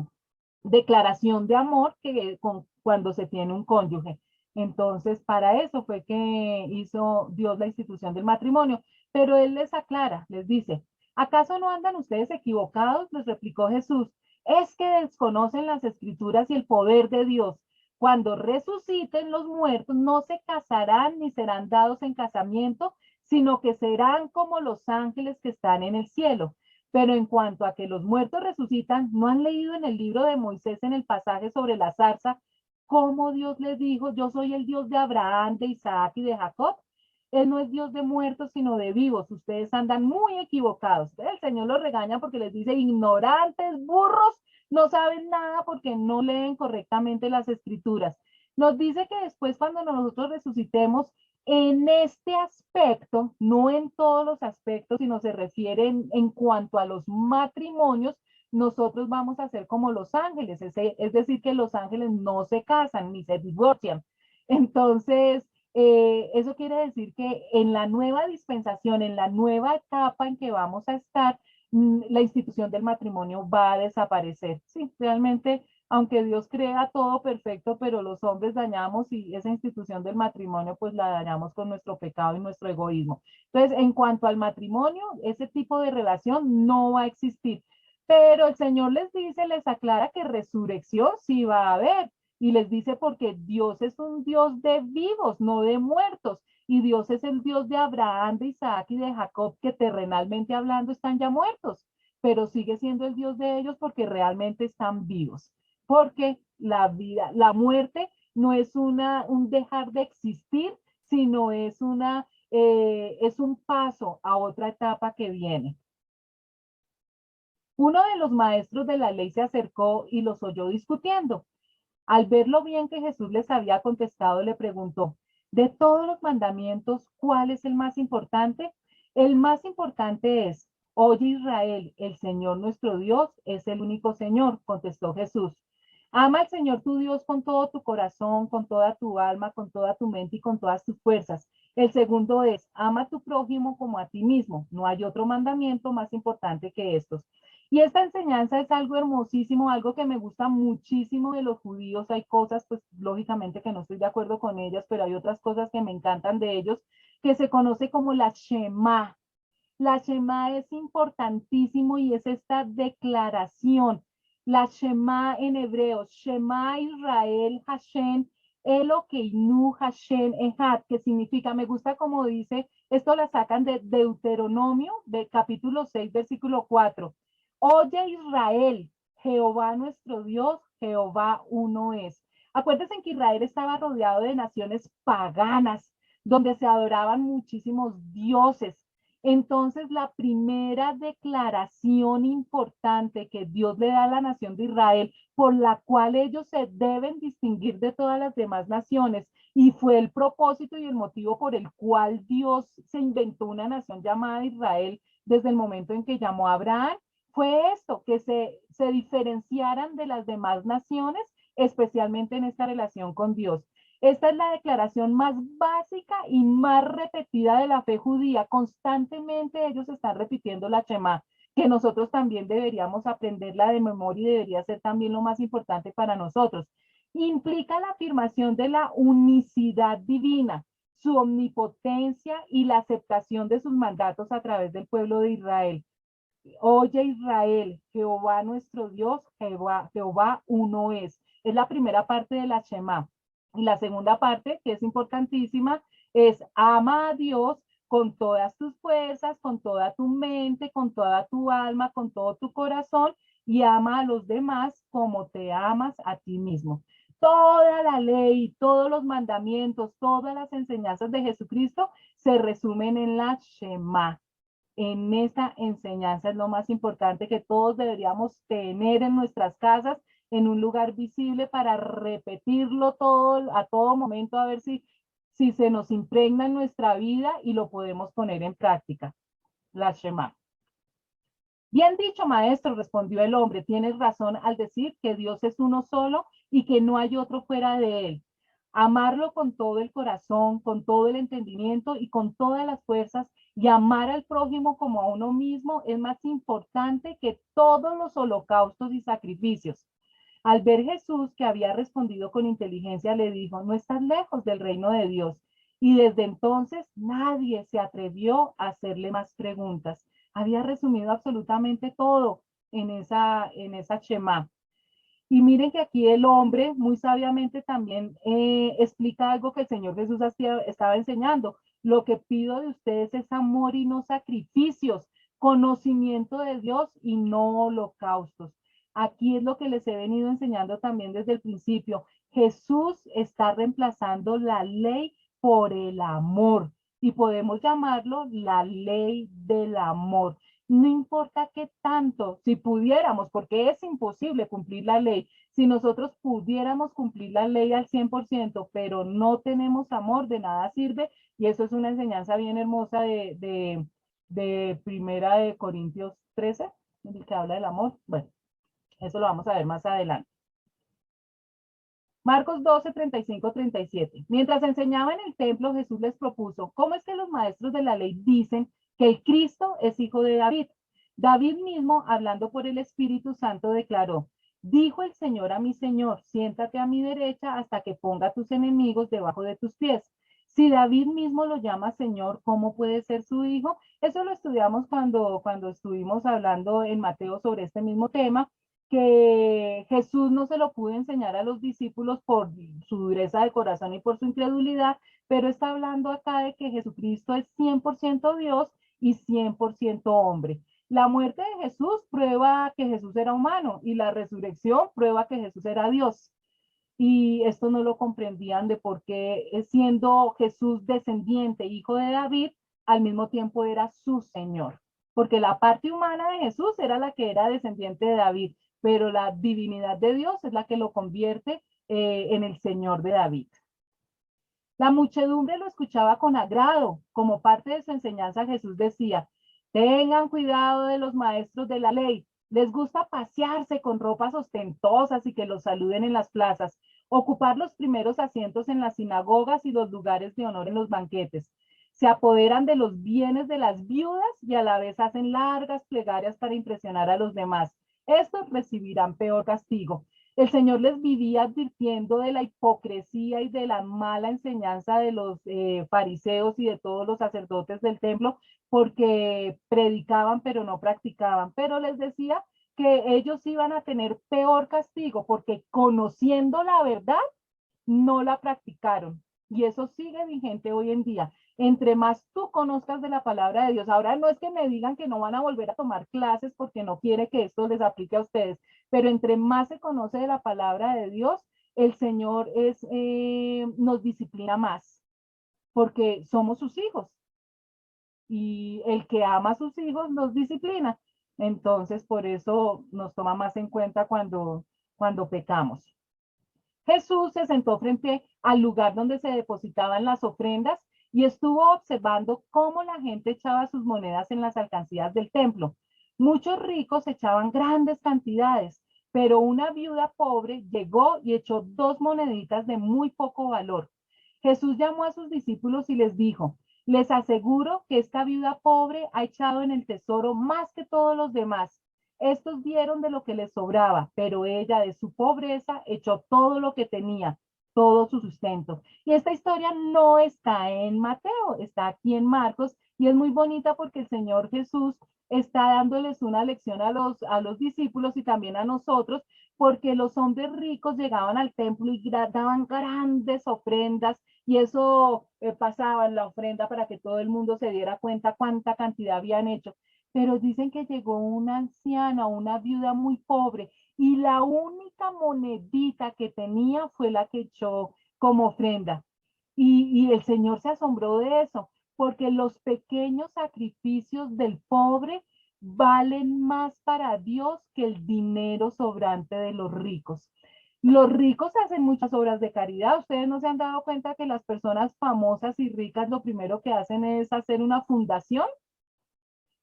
declaración de amor que cuando se tiene un cónyuge. Entonces, para eso fue que hizo Dios la institución del matrimonio. Pero Él les aclara, les dice, ¿acaso no andan ustedes equivocados? Les replicó Jesús. Es que desconocen las escrituras y el poder de Dios. Cuando resuciten los muertos, no se casarán ni serán dados en casamiento, sino que serán como los ángeles que están en el cielo. Pero en cuanto a que los muertos resucitan, ¿no han leído en el libro de Moisés, en el pasaje sobre la zarza, cómo Dios les dijo, yo soy el Dios de Abraham, de Isaac y de Jacob? Él no es Dios de muertos, sino de vivos. Ustedes andan muy equivocados. El Señor los regaña porque les dice, ignorantes, burros, no saben nada porque no leen correctamente las escrituras. Nos dice que después cuando nosotros resucitemos, en este aspecto, no en todos los aspectos, sino se refiere en cuanto a los matrimonios, nosotros vamos a ser como los ángeles, es decir, que los ángeles no se casan ni se divorcian. Entonces, eso quiere decir que en la nueva dispensación, en la nueva etapa en que vamos a estar, la institución del matrimonio va a desaparecer. Sí, realmente, aunque Dios crea todo perfecto, pero los hombres dañamos y esa institución del matrimonio pues la dañamos con nuestro pecado y nuestro egoísmo. Entonces, en cuanto al matrimonio, ese tipo de relación no va a existir. Pero el Señor les dice, les aclara que resurrección sí va a haber. Y les dice porque Dios es un Dios de vivos, no de muertos. Y Dios es el Dios de Abraham, de Isaac y de Jacob, que terrenalmente hablando están ya muertos, pero sigue siendo el Dios de ellos porque realmente están vivos. porque la vida, la muerte no es un dejar de existir, sino es un paso a otra etapa que viene. Uno de los maestros de la ley se acercó y los oyó discutiendo. Al ver lo bien que Jesús les había contestado, le preguntó, de todos los mandamientos, ¿cuál es el más importante? El más importante es, oye Israel, el Señor nuestro Dios es el único Señor, contestó Jesús. Ama al Señor tu Dios con todo tu corazón, con toda tu alma, con toda tu mente y con todas tus fuerzas. El segundo es, ama a tu prójimo como a ti mismo. No hay otro mandamiento más importante que estos. Y esta enseñanza es algo hermosísimo, algo que me gusta muchísimo de los judíos. Hay cosas, pues lógicamente que no estoy de acuerdo con ellas, pero hay otras cosas que me encantan de ellos, que se conoce como la Shema. La Shema es importantísimo y es esta declaración. La Shema en hebreo, Shema Israel Hashem, Elokeinu Hashem Echad, que significa, me gusta como dice, esto la sacan de Deuteronomio, de capítulo 6, versículo 4. Oye Israel, Jehová nuestro Dios, Jehová uno es. Acuérdense que Israel estaba rodeado de naciones paganas, donde se adoraban muchísimos dioses. Entonces, la primera declaración importante que Dios le da a la nación de Israel, por la cual ellos se deben distinguir de todas las demás naciones, y fue el propósito y el motivo por el cual Dios se inventó una nación llamada Israel desde el momento en que llamó a Abraham, fue esto, que se diferenciaran de las demás naciones, especialmente en esta relación con Dios. Esta es la declaración más básica y más repetida de la fe judía. Constantemente ellos están repitiendo la Shema, que nosotros también deberíamos aprenderla de memoria y debería ser también lo más importante para nosotros. Implica la afirmación de la unicidad divina, su omnipotencia y la aceptación de sus mandatos a través del pueblo de Israel. Oye Israel, Jehová nuestro Dios, Jehová uno es. Es la primera parte de la Shema. Y la segunda parte, que es importantísima, es ama a Dios con todas tus fuerzas, con toda tu mente, con toda tu alma, con todo tu corazón y ama a los demás como te amas a ti mismo. Toda la ley, todos los mandamientos, todas las enseñanzas de Jesucristo se resumen en la Shema. En esa enseñanza es lo más importante que todos deberíamos tener en nuestras casas, en un lugar visible para repetirlo todo, a todo momento, a ver si se nos impregna en nuestra vida y lo podemos poner en práctica. La Shema. Bien dicho, maestro, respondió el hombre, tienes razón al decir que Dios es uno solo y que no hay otro fuera de él. Amarlo con todo el corazón, con todo el entendimiento y con todas las fuerzas y amar al prójimo como a uno mismo es más importante que todos los holocaustos y sacrificios. Al ver Jesús que había respondido con inteligencia, le dijo, no estás lejos del reino de Dios. Y desde entonces nadie se atrevió a hacerle más preguntas. Había resumido absolutamente todo en esa Shema. Y miren que aquí el hombre muy sabiamente también explica algo que el Señor Jesús estaba enseñando. Lo que pido de ustedes es amor y no sacrificios, conocimiento de Dios y no holocaustos. Aquí es lo que les he venido enseñando también desde el principio. Jesús está reemplazando la ley por el amor y podemos llamarlo la ley del amor. No importa qué tanto, si pudiéramos, porque es imposible cumplir la ley, si nosotros pudiéramos cumplir la ley al 100%, pero no tenemos amor, de nada sirve, y eso es una enseñanza bien hermosa de Primera de Corintios 13, en el que habla del amor. Bueno, eso lo vamos a ver más adelante. Marcos 12, 35, 37. Mientras enseñaba en el templo, Jesús les propuso, ¿cómo es que los maestros de la ley dicen que el Cristo es hijo de David? David mismo, hablando por el Espíritu Santo, declaró, dijo el Señor a mi Señor, siéntate a mi derecha hasta que ponga a tus enemigos debajo de tus pies. Si David mismo lo llama Señor, ¿cómo puede ser su hijo? Eso lo estudiamos cuando estuvimos hablando en Mateo sobre este mismo tema, que Jesús no se lo pudo enseñar a los discípulos por su dureza de corazón y por su incredulidad, pero está hablando acá de que Jesucristo es 100% Dios y 100% hombre. La muerte de Jesús prueba que Jesús era humano y la resurrección prueba que Jesús era Dios. Y esto no lo comprendían de por qué, siendo Jesús descendiente, hijo de David, al mismo tiempo era su Señor. Porque la parte humana de Jesús era la que era descendiente de David, pero la divinidad de Dios es la que lo convierte en el Señor de David. La muchedumbre lo escuchaba con agrado. Como parte de su enseñanza, Jesús decía, tengan cuidado de los maestros de la ley. Les gusta pasearse con ropas ostentosas y que los saluden en las plazas, ocupar los primeros asientos en las sinagogas y los lugares de honor en los banquetes. Se apoderan de los bienes de las viudas y a la vez hacen largas plegarias para impresionar a los demás. Estos recibirán peor castigo. El Señor les vivía advirtiendo de la hipocresía y de la mala enseñanza de los fariseos y de todos los sacerdotes del templo, porque predicaban pero no practicaban. Pero les decía que ellos iban a tener peor castigo porque conociendo la verdad, no la practicaron. Y eso sigue vigente hoy en día. Entre más tú conozcas de la palabra de Dios, ahora no es que me digan que no van a volver a tomar clases porque no quiere que esto les aplique a ustedes, pero entre más se conoce de la palabra de Dios, el Señor nos disciplina más, porque somos sus hijos y el que ama a sus hijos los disciplina. Entonces, por eso nos toma más en cuenta cuando pecamos. Jesús se sentó frente al lugar donde se depositaban las ofrendas y estuvo observando cómo la gente echaba sus monedas en las alcancías del templo. Muchos ricos echaban grandes cantidades, pero una viuda pobre llegó y echó 2 moneditas de muy poco valor. Jesús llamó a sus discípulos y les dijo, les aseguro que esta viuda pobre ha echado en el tesoro más que todos los demás. Estos dieron de lo que les sobraba, pero ella de su pobreza echó todo lo que tenía, todo su sustento. Y esta historia no está en Mateo, está aquí en Marcos y es muy bonita porque el Señor Jesús está dándoles una lección a los discípulos y también a nosotros, porque los hombres ricos llegaban al templo y daban grandes ofrendas y eso pasaba en la ofrenda para que todo el mundo se diera cuenta cuánta cantidad habían hecho, pero dicen que llegó una anciana, una viuda muy pobre, y la única monedita que tenía fue la que echó como ofrenda. Y el Señor se asombró de eso, porque los pequeños sacrificios del pobre valen más para Dios que el dinero sobrante de los ricos. Los ricos hacen muchas obras de caridad. Ustedes no se han dado cuenta que las personas famosas y ricas lo primero que hacen es hacer una fundación,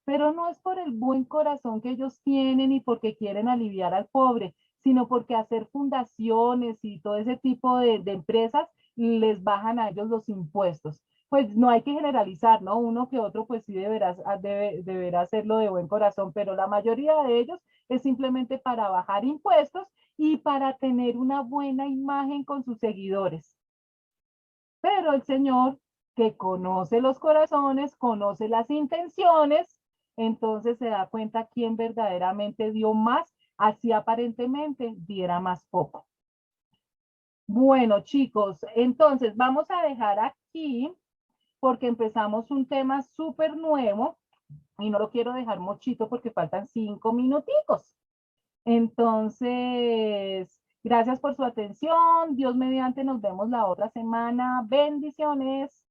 pero no es por el buen corazón que ellos tienen y porque quieren aliviar al pobre, sino porque hacer fundaciones y todo ese tipo de empresas les bajan a ellos los impuestos. Pues no hay que generalizar, ¿no? Uno que otro pues sí deberá hacerlo de buen corazón, pero la mayoría de ellos es simplemente para bajar impuestos y para tener una buena imagen con sus seguidores. Pero el Señor, que conoce los corazones, conoce las intenciones, entonces se da cuenta quién verdaderamente dio más, así aparentemente diera más poco. Bueno, chicos, entonces vamos a dejar aquí porque empezamos un tema súper nuevo y no lo quiero dejar mochito porque faltan 5 minuticos. Entonces, gracias por su atención. Dios mediante, nos vemos la otra semana. Bendiciones.